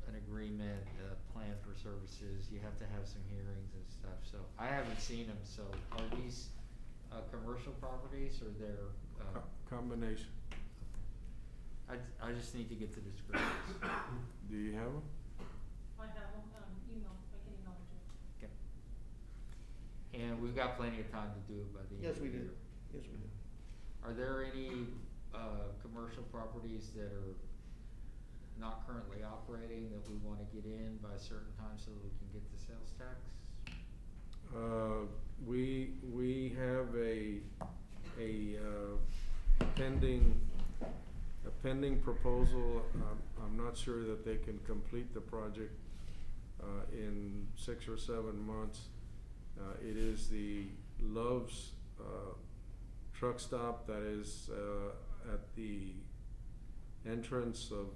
an agreement, a plan for services, you have to have some hearings and stuff, so I haven't seen them, so are these, commercial properties or they're, Combination. I just need to get the descriptions. Do you have them? I have them, email, I can email it to you. Okay. And we've got plenty of time to do it by the end Yes, of the we do. year. Yes, we do. Are there any, commercial properties that are not currently operating that we wanna get in by a certain time so that we can get the sales tax? We have a pending proposal. I'm not sure that they can complete the project in 6 or 7 months. It is the Love's truck stop that is at the entrance of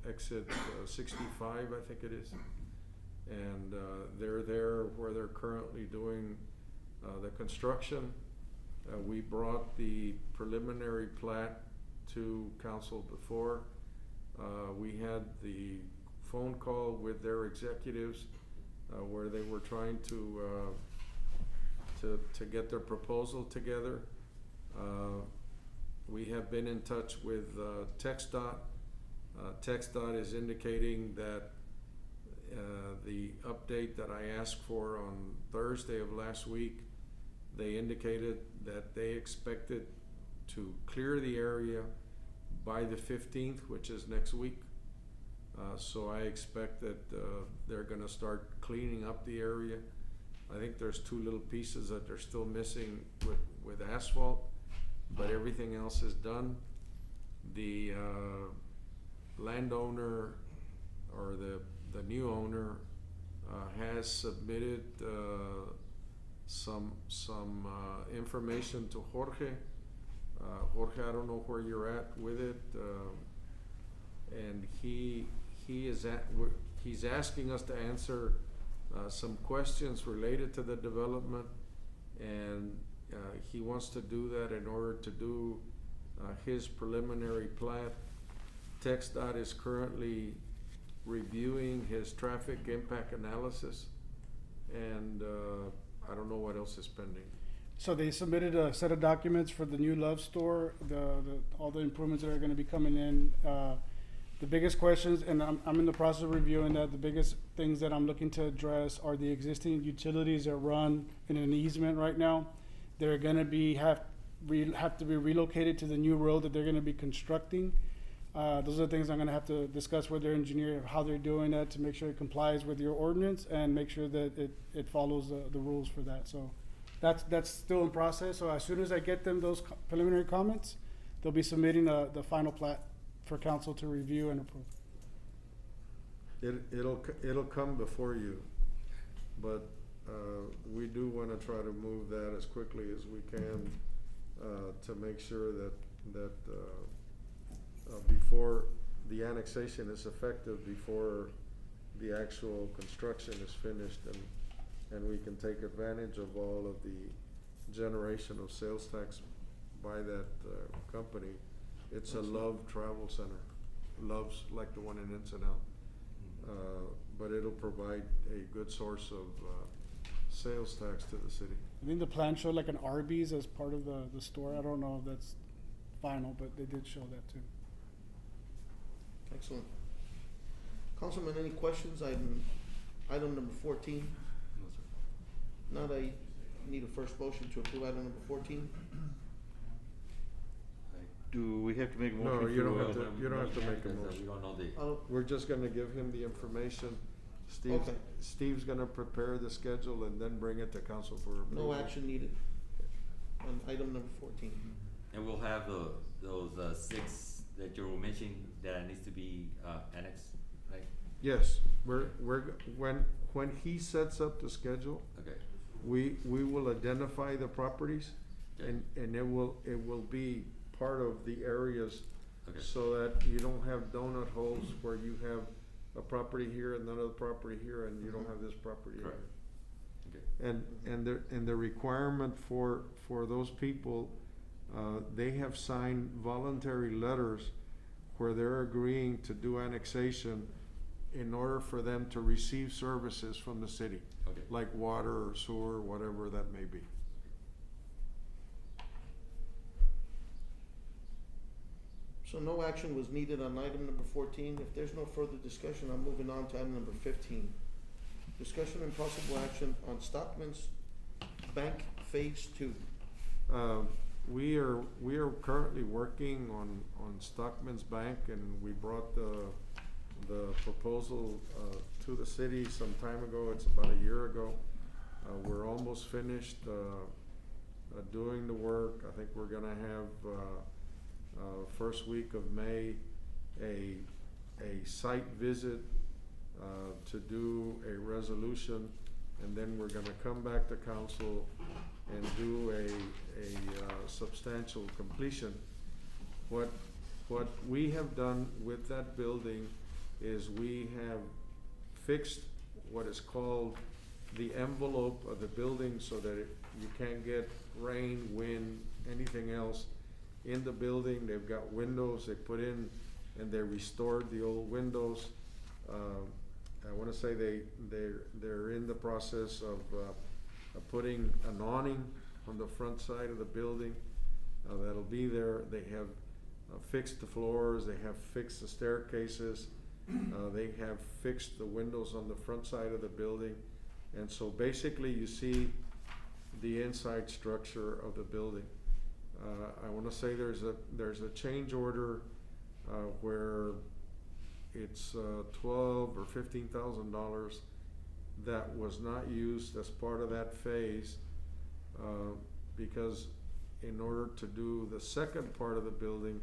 exit 65, I think it is. And they're there where they're currently doing the construction. We brought the preliminary plat to council before. We had the phone call with their executives where they were trying to get their proposal together. We have been in touch with TxDOT. TxDOT is indicating that the update that I asked for on Thursday of last week, they indicated that they expected to clear the area by the 15th, which is next week. So I expect that they're gonna start cleaning up the area. I think there's 2 little pieces that they're still missing with asphalt, but everything else is done. The landowner or the new owner has submitted some information to Jorge. Jorge, I don't know where you're at with it, and he's asking us to answer some questions related to the development, and he wants to do that in order to do his preliminary plat. TxDOT is currently reviewing his traffic impact analysis, and I don't know what else is pending. So they submitted a set of documents for the new Love store, all the improvements that are gonna be coming in. The biggest questions, and I'm in the process of reviewing that, the biggest things that I'm looking to address are the existing utilities that run in an easement right now. They're gonna have to be relocated to the new road that they're gonna be constructing. Those are the things I'm gonna have to discuss with their engineer, how they're doing that to make sure it complies with your ordinance and make sure that it follows the rules for that. So that's still in process. So as soon as I get them those preliminary comments, they'll be submitting the final plat for council to review and approve. It'll come before you, but we do wanna try to move that as quickly as we can to make sure that before the annexation is effective, before the actual construction is finished, and we can take advantage of all of the generation of sales tax by that company. It's a Love Travel Center. Love's like the one in Ensenada. But it'll provide a good source of sales tax to the city. I think the plan showed like an Arby's as part of the store. I don't know if that's final, but they did show that too. Excellent. Councilman, any questions? Item number 14. No, sir. Now I need a first motion to approve item number 14. Do we have to make a motion? No, you don't to, have to, you don't have to make a Because, motion. we don't know the. We're just gonna give him the information. Okay. Steve's gonna prepare the schedule and then bring it to council for approval. No action needed on item number 14. And we'll have those 6 that you were mentioning that needs to be annexed, right? Yes, when when he sets up the schedule, Okay, we will identify the properties okay, and it will be part of the areas okay, so that you don't have donut holes where you have a property here and another property here and you don't have this property here. correct, okay, And the requirement for those people, they have signed voluntary letters where they're agreeing to do annexation in order for them to receive services from the city, okay. like water or sewer, whatever that may be. So no action was needed on item number 14. If there's no further discussion, I'm moving on to item number 15. Discussion and possible action on Stockman's Bank Phase 2. We are currently working on Stockman's Bank, and we brought the proposal to the city some time ago. It's about a year ago. We're almost finished doing the work. I think we're gonna have first week of May a site visit to do a resolution, and then we're gonna come back to council and do a substantial completion. What we have done with that building is we have fixed what is called the envelope of the building so that you can't get rain, wind, anything else in the building. They've got windows they put in, and they restored the old windows. I wanna say they're in the process of putting an awning on the front side of the building. That'll be there. They have fixed the floors, they have fixed the staircases, they have fixed the windows on the front side of the building. And so basically you see the inside structure of the building. I wanna say there's a change order where it's $12,000 or $15,000 that was not used as part of that phase, because in order to do the second part of the building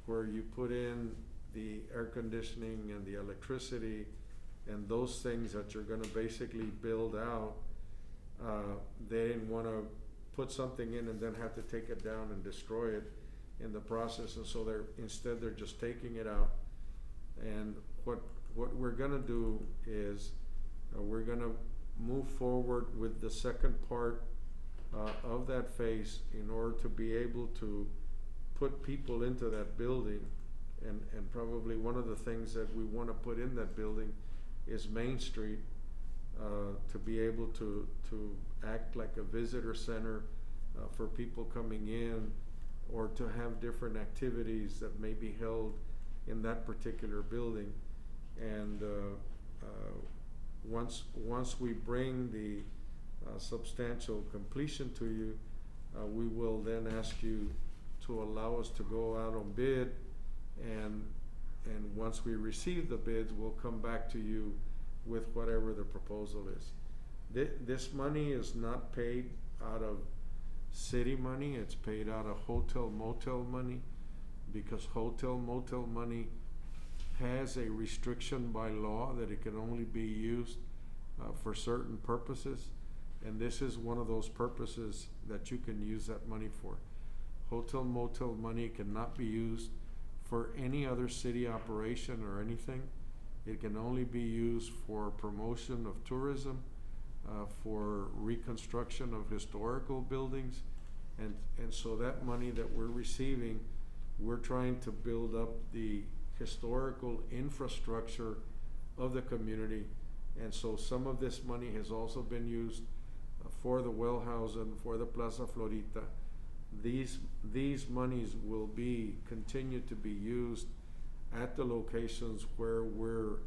where you put in the air conditioning and the electricity and those things that you're gonna basically build out, they didn't wanna put something in and then have to take it down and destroy it in the process, and so they're just taking it out. And what we're gonna do is we're gonna move forward with the second part of that phase in order to be able to put people into that building. And probably one of the things that we wanna put in that building is Main Street, to be able to act like a visitor center for people coming in, or to have different activities that may be held in that particular building. And once we bring the substantial completion to you, we will then ask you to allow us to go out on bid, and once we receive the bids, we'll come back to you with whatever the proposal is. This money is not paid out of city money, it's paid out of hotel motel money, because hotel motel money has a restriction by law that it can only be used for certain purposes, and this is one of those purposes that you can use that money for. Hotel motel money cannot be used for any other city operation or anything. It can only be used for promotion of tourism, for reconstruction of historical buildings, and so that money that we're receiving, we're trying to build up the historical infrastructure of the community. And so some of this money has also been used for the Wellhausen, for the Plaza Florita. These monies will continue to be used at the locations where we're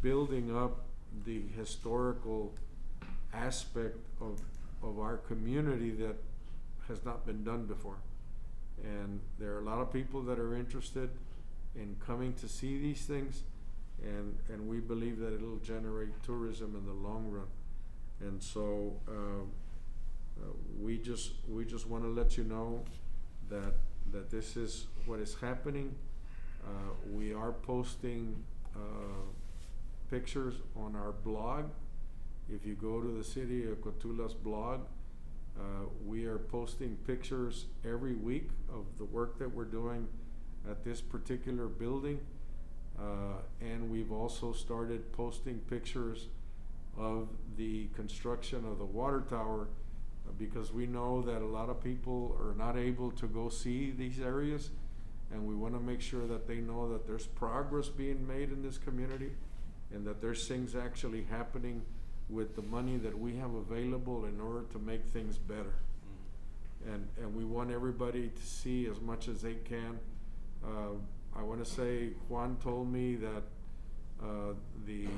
building up the historical aspect of our community that has not been done before. And there are a lot of people that are interested in coming to see these things, and we believe that it'll generate tourism in the long run. And so we just want to let you know that this is what is happening. We are posting pictures on our blog. If you go to the city of Cotulla's blog, we are posting pictures every week of the work that we're doing at this particular building. And we've also started posting pictures of the construction of the water tower, because we know that a lot of people are not able to go see these areas, and we want to make sure that they know that there's progress being made in this community and that there's things actually happening with the money that we have available in order to make things better. And we want everybody to see as much as they can. I want to say Juan told me that the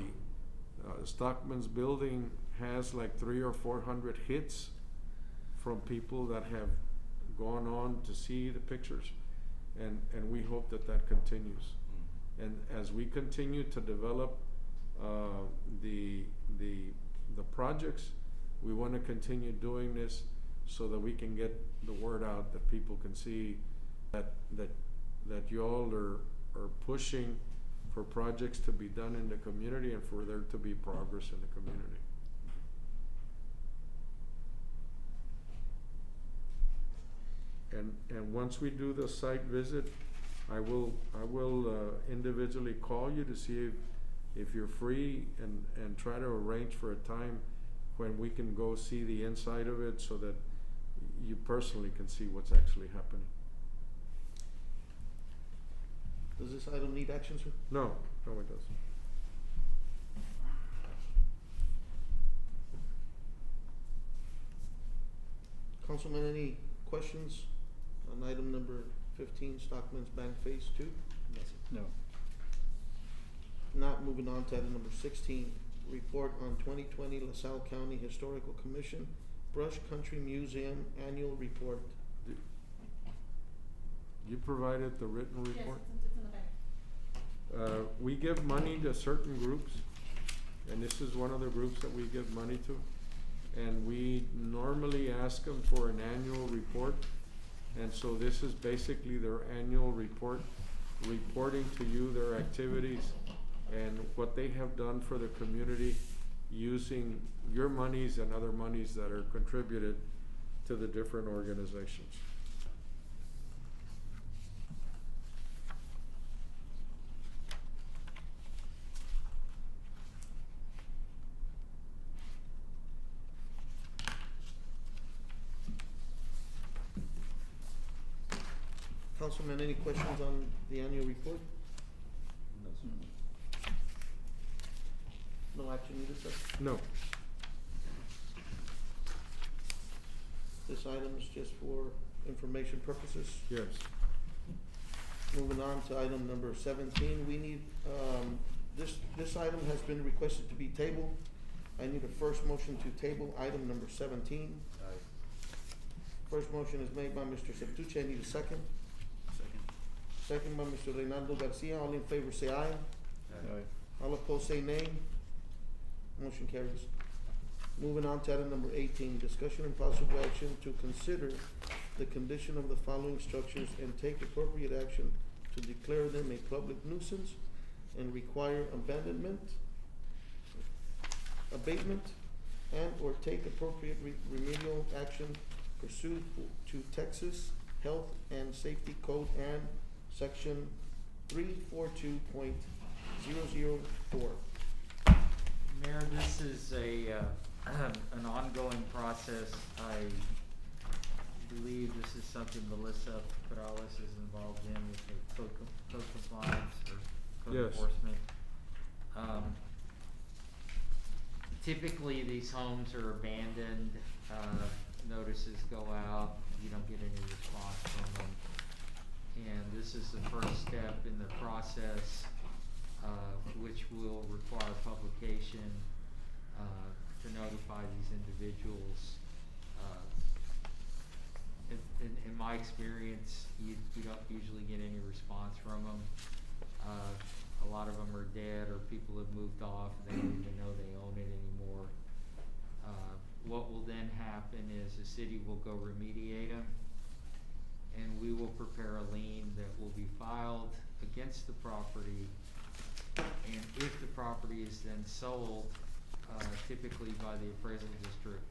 Stockman's building has like 300 or 400 hits from people that have gone on to see the pictures, and we hope that that continues. And as we continue to develop the projects, we want to continue doing this so that we can get the word out, that people can see that y'all are pushing for projects to be done in the community and for there to be progress in the community. And once we do the site visit, I will individually call you to see if you're free, and try to arrange for a time when we can go see the inside of it so that you personally can see what's actually happening. Does this item need action, sir? No, it doesn't. Councilman, any questions on item number 15, Stockman's Bank Phase 2? No. Not moving on to item number 16, report on 2020 LaSalle County Historical Commission Brush Country Museum Annual Report. You provided the written report? Yes, it's in the back. We give money to certain groups, and this is one of the groups that we give money to. And we normally ask them for an annual report. And so this is basically their annual report, reporting to you their activities and what they have done for the community using your monies and other monies that are contributed to the different organizations. Councilman, any questions on the annual report? No action needed, sir? No. This item is just for information purposes. Yes. Moving on to item number 17, we need, this item has been requested to be tabled. I need a first motion to table item number 17. First motion is made by Mr. Septucci. I need a second. Second by Mr. Reynaldo Garcia. All in favor say aye. All opposed say nay. Motion carries. Moving on to item number 18, discussion and possible action to consider the condition of the following structures and take appropriate action to declare them a public nuisance and require abandonment, abatement, and or take appropriate remedial action pursuant to Texas Health and Safety Code and Section 342.004. Mayor, this is an ongoing process. I believe this is something Melissa Perales is involved in with the code compliance or code Yes. enforcement. Typically, these homes are abandoned, notices go out, you don't get any response from them. And this is the first step in the process, which will require publication to notify these individuals. In my experience, you don't usually get any response from them. A lot of them are dead or people have moved off and they don't even know they own it anymore. What will then happen is the city will go remediate them, and we will prepare a lien that will be filed against the property And if the property is then sold, typically by the appraisal district,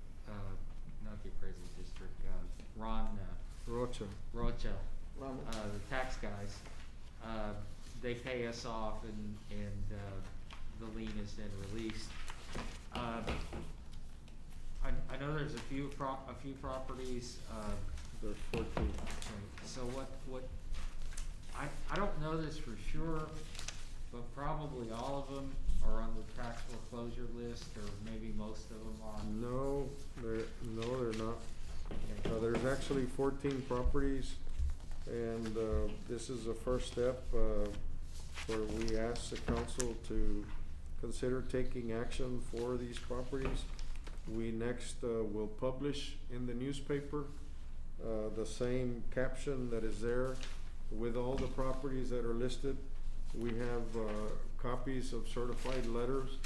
not the appraisal district, Ron, Rocha. Rocha, Ramos. the tax guys, they pay us off and the lien is then released. I know there's a few properties, There's 14. so what, I don't know this for sure, but probably all of them are on the tax foreclosure list, or maybe most of them are. No, they're not. There's actually 14 properties, and this is the first step where we ask the council to consider taking action for these properties. We next will publish in the newspaper the same caption that is there with all the properties that are listed. We have copies of certified letters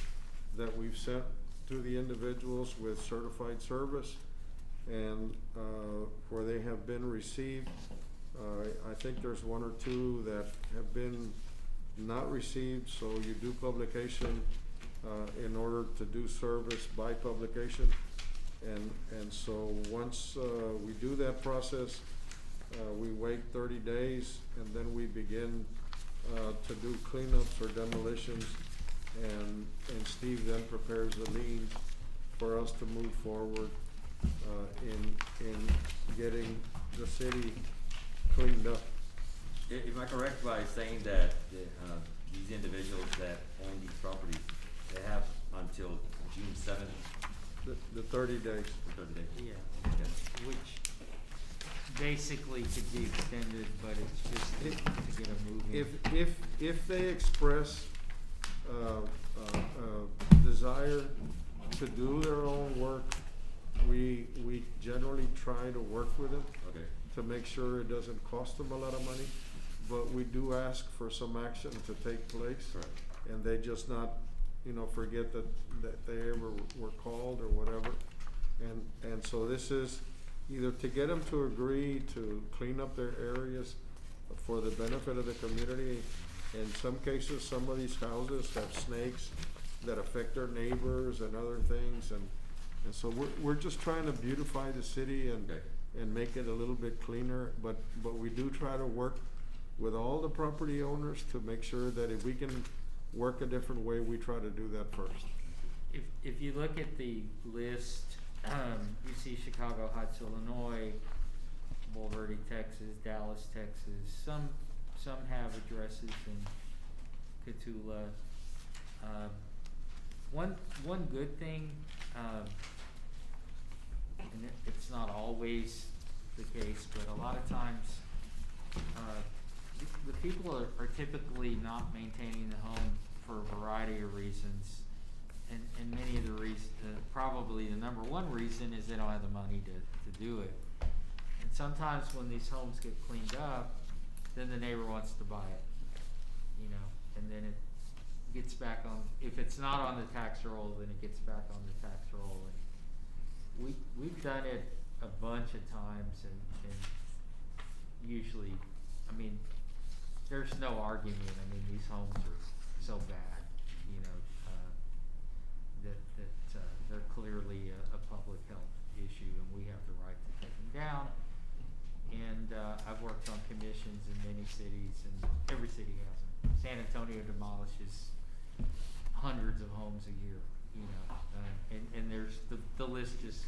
that we've sent to the individuals with certified service, and where they have been received. I think there's one or two that have been not received, so you do publication in order to do service by publication. And so once we do that process, we wait 30 days, and then we begin to do cleanups or demolitions, and Steve then prepares the liens for us to move forward in getting the city cleaned up. Am I correct by saying that these individuals that own these properties, they have until June 7th, The 30 days. for 30 days? Yeah, Okay. which basically could be extended, but it's just to get a moving. If they express desire to do their own work, we generally try to work with them Okay. to make sure it doesn't cost them a lot of money. But we do ask for some action to take place. Correct. And they just not, forget that they ever were called or whatever. And so this is either to get them to agree to clean up their areas for the benefit of the community. In some cases, some of these houses have snakes that affect their neighbors and other things, and so we're just trying to beautify the city and Okay. and make it a little bit cleaner, but we do try to work with all the property owners to make sure that if we can work a different way, we try to do that first. If you look at the list, you see Chicago Heights, Illinois, Bulverde, Texas, Dallas, Texas. Some have addresses in Cotulla. One good thing, and it's not always the case, but a lot of times, the people are typically not maintaining the home for a variety of reasons. And many of the reasons, probably the number one reason is they don't have the money to do it. And sometimes when these homes get cleaned up, then the neighbor wants to buy it, and then it gets back on, if it's not on the tax roll, then it gets back on the tax roll. And we've done it a bunch of times, and usually, there's no argument. These homes are so bad, that they're clearly a public health issue, and we have the right to take them down. And I've worked on commissions in many cities, and every city has them. San Antonio demolishes hundreds of homes a year, and there's the list just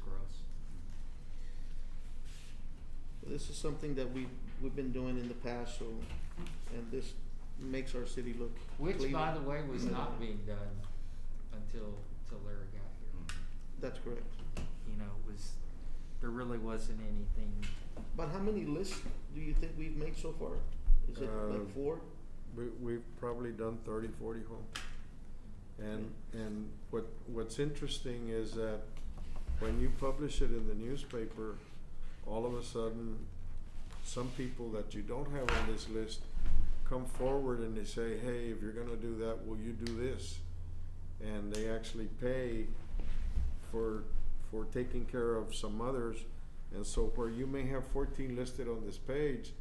grows. This is something that we've been doing in the past, and this makes our city look Which, cleaner. by the way, was not being done until Larry got here. That's correct. There really wasn't anything. But how many lists do you think we've made so far? Is it like 4? We've probably done 30, 40 homes. And what's interesting is that when you publish it in the newspaper, all of a sudden, some people that you don't have on this list come forward and they say, hey, if you're gonna do that, will you do this? And they actually pay for taking care of some others. And so where you may have 14 listed on this page,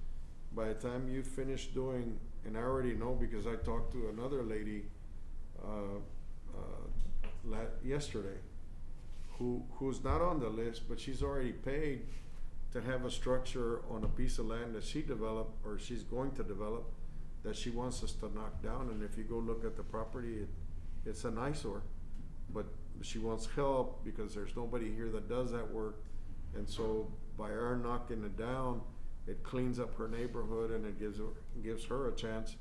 by the time you finish doing and I already know because I talked to another lady, yesterday, who's not on the list, but she's already paid to have a structure on a piece of land that she developed, or she's going to develop, that she wants us to knock down, and if you go look at the property, it's an eyesore. But she wants help because there's nobody here that does that work, and so by our knocking it down, it cleans up her neighborhood and it gives her a chance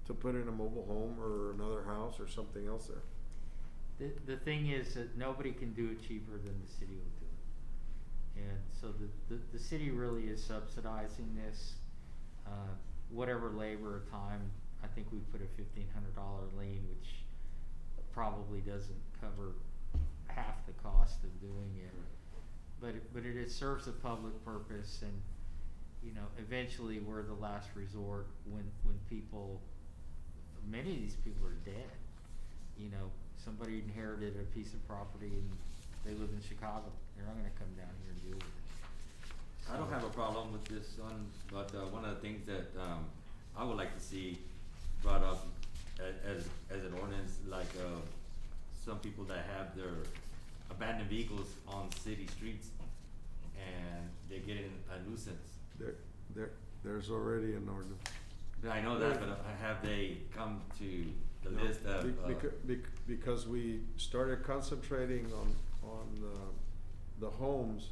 to put in a mobile home or another house or something else there. The thing is that nobody can do it cheaper than the city will do it. And so the city really is subsidizing this, whatever labor or time. I think we put a $1,500 lien, which probably doesn't cover half the cost of doing it. But it serves a public purpose, and, you know, eventually we're the last resort when people, many of these people are dead. You know, somebody inherited a piece of property and they live in Chicago. They're not gonna come down here and deal with it. I don't have a problem with this one, but one of the things that I would like to see brought up as an ordinance, like some people that have their abandoned vehicles on city streets and they're getting a nuisance. There's already an ordinance. I know that, but have they come to the list of? Because we started concentrating on the homes,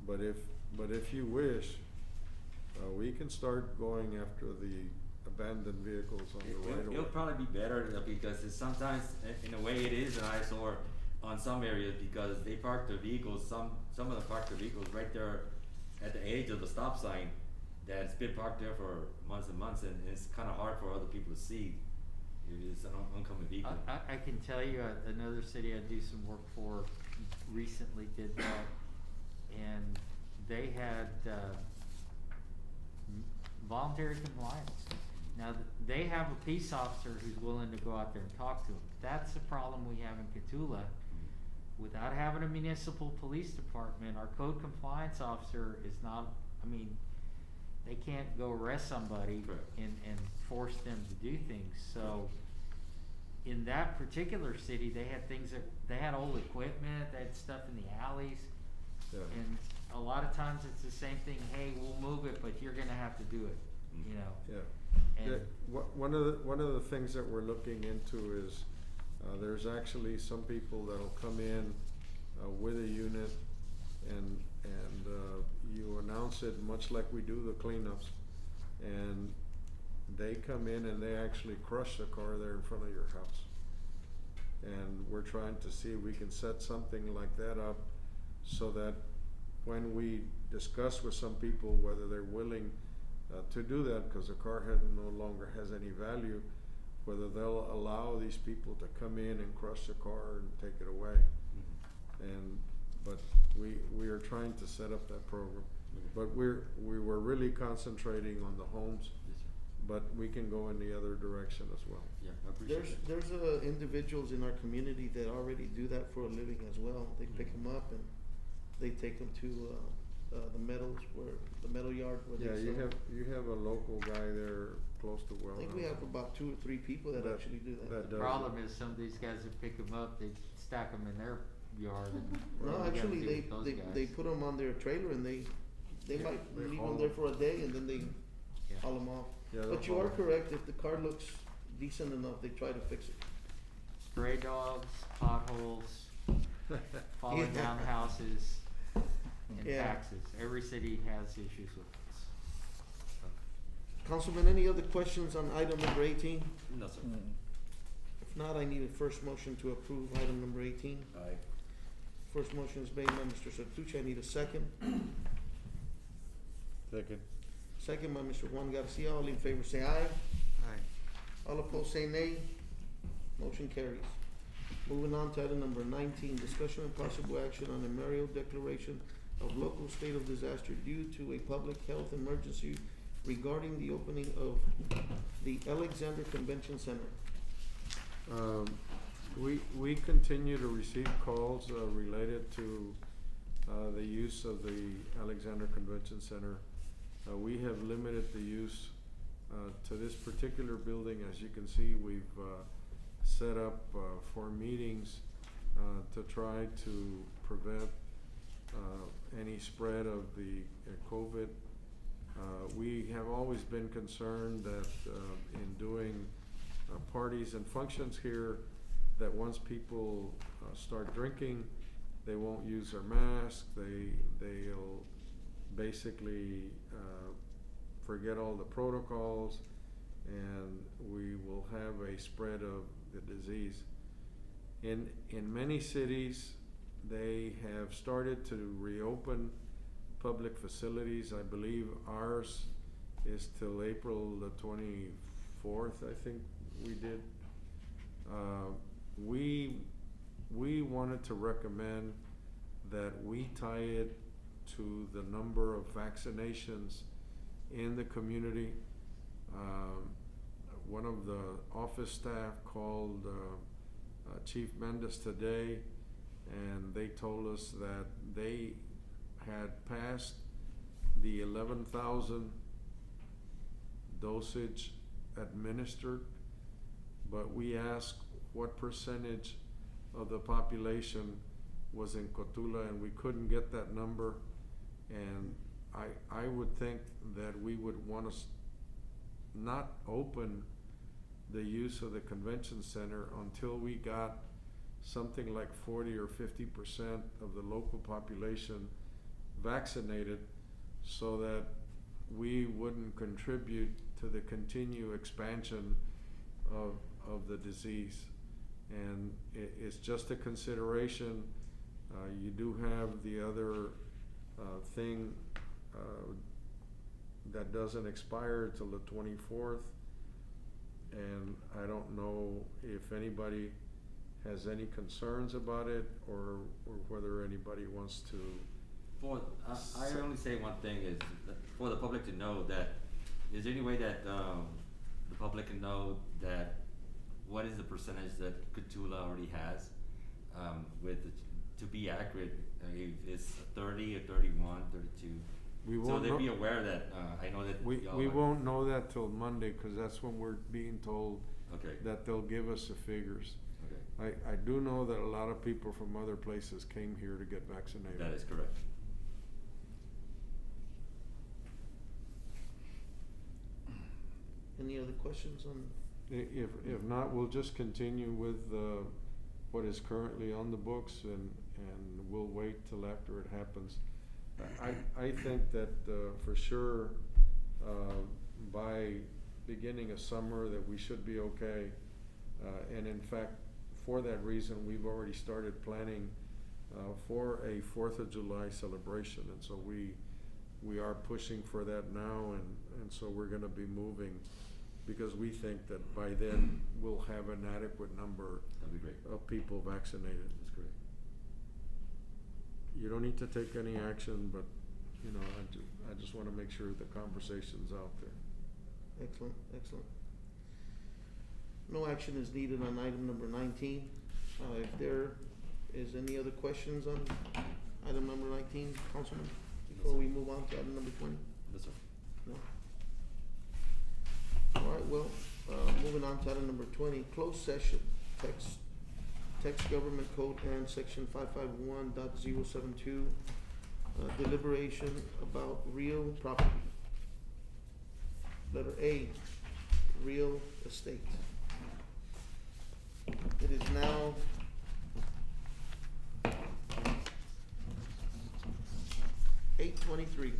but if you wish, we can start going after the abandoned vehicles on the right of way. It'll probably be better because it's sometimes, in a way, it is an eyesore on some areas because they park their vehicles. Some of them park their vehicles right there at the edge of the stop sign that's been parked there for months and months, and it's kind of hard for other people to see if it's an oncoming vehicle. I can tell you, another city I do some work for recently did that, and they had voluntary compliance. Now, they have a peace officer who's willing to go out there and talk to them. That's the problem we have in Cotulla. Without having a municipal police department, our code compliance officer is not, I mean, they can't go arrest somebody and force them to do things. So in that particular city, they had they had old equipment, they had stuff in the alleys. Yeah. And a lot of times it's the same thing, hey, we'll move it, but you're gonna have to do it, you know? Yeah. And One of the things that we're looking into is, there's actually some people that'll come in, with a unit and you announce it much like we do the cleanups. And they come in and they actually crush the car there in front of your house. And we're trying to see if we can set something like that up so that when we discuss with some people whether they're willing to do that, because the car no longer has any value, whether they'll allow these people to come in and crush the car and take it away. But we are trying to set up that program. But we were really concentrating on the homes, but we can go in the other direction as well. Yeah, I appreciate There's it. individuals in our community that already do that for a living as well. They pick them up and they take them to the metal yard where Yeah, they sell. you have a local guy there close to I think we have about 2 or 3 people that actually do that. the problem is some of these guys that pick them up, they stack them in their yard and. No, we gotta actually, deal with those they guys. put them on their trailer and they Yeah, might they leave haul them there them. for a day and then they Yeah. haul them off. Yeah, But they'll you are haul 'em. correct, if the car looks decent enough, they try to fix it. Stray dogs, potholes, falling Yeah. down houses, and Yeah. taxes. Every city has issues with this. Councilman, any other questions on item number 18? No, sir. If not, I need a first motion to approve item number 18. Aye. First motion is made by Mr. Cotulla, I need a second. Second. Second by Mr. Juan Garcia, all in favor say aye. Aye. All opposed say nay. Motion carries. Moving on to item number 19, discussion and possible action on a memorial declaration of local state of disaster due to a public health emergency regarding the opening of the Alexander Convention Center. We continue to receive calls related to the use of the Alexander Convention Center. We have limited the use to this particular building. As you can see, we've set up for meetings to try to prevent any spread of the COVID. We have always been concerned that in doing parties and functions here, that once people start drinking, they won't use their mask. They'll basically forget all the protocols, and we will have a spread of the disease. In many cities, they have started to reopen public facilities. I believe ours is till April the 24th, I think we did. We wanted to recommend that we tie it to the number of vaccinations in the community. One of the office staff called Chief Mendes today, and they told us that they had passed the 11,000 dosage administered, but we asked what percentage of the population was in Cotulla, and we couldn't get that number. And I would think that we would want to not open the use of the convention center until we got something like 40 or 50% of the local population vaccinated, so that we wouldn't contribute to the continued expansion of the disease. And it's just a consideration. You do have the other thing that doesn't expire till the 24th, and I don't know if anybody has any concerns about it, or whether anybody wants to. I only say one thing is that for the public to know that, is there any way that the public can know that what is the percentage that Cotulla already has, to be accurate, if it's 30 or 31, 32? We So won't they'd know, be aware that, I know that we y'all are- won't know that till Monday, cause that's when we're being told Okay, that they'll give us the figures. okay, I do know that a lot of people from other places came here to get vaccinated. that is correct. Any other questions on? If not, we'll just continue with what is currently on the books, and we'll wait till after it happens. I think that for sure by beginning of summer that we should be okay. And in fact, for that reason, we've already started planning for a 4th of July celebration, and so we are pushing for that now, and so we're gonna be moving, because we think that by then we'll have an adequate number That'd be great. of people vaccinated. That's great. You don't need to take any action, but, you know, I just wanna make sure the conversation's out there. Excellent, excellent. No action is needed on item number 19. If there is any other questions on item number 19, Councilman, before we move on to item number 20? Yes, sir. No? All right, well, moving on to item number 20, closed session, text government code and section 551.072, deliberation about real property. Letter A, real estate. It is now 8:23.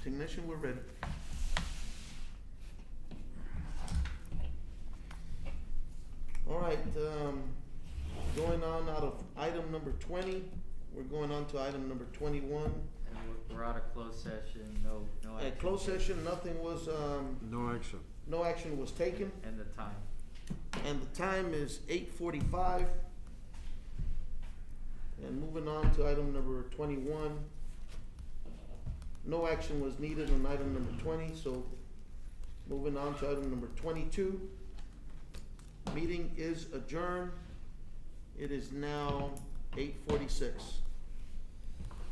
Technician, we're ready. All right, going on out of item number 20, we're going on to item number 21. And we're out of closed session, no action. At closed taken. session, nothing was, No action. no action was taken, And the time. and the time is 8:45. And moving on to item number 21. No action was needed on item number 20, so moving on to item number 22. Meeting is adjourned. It is now 8:46.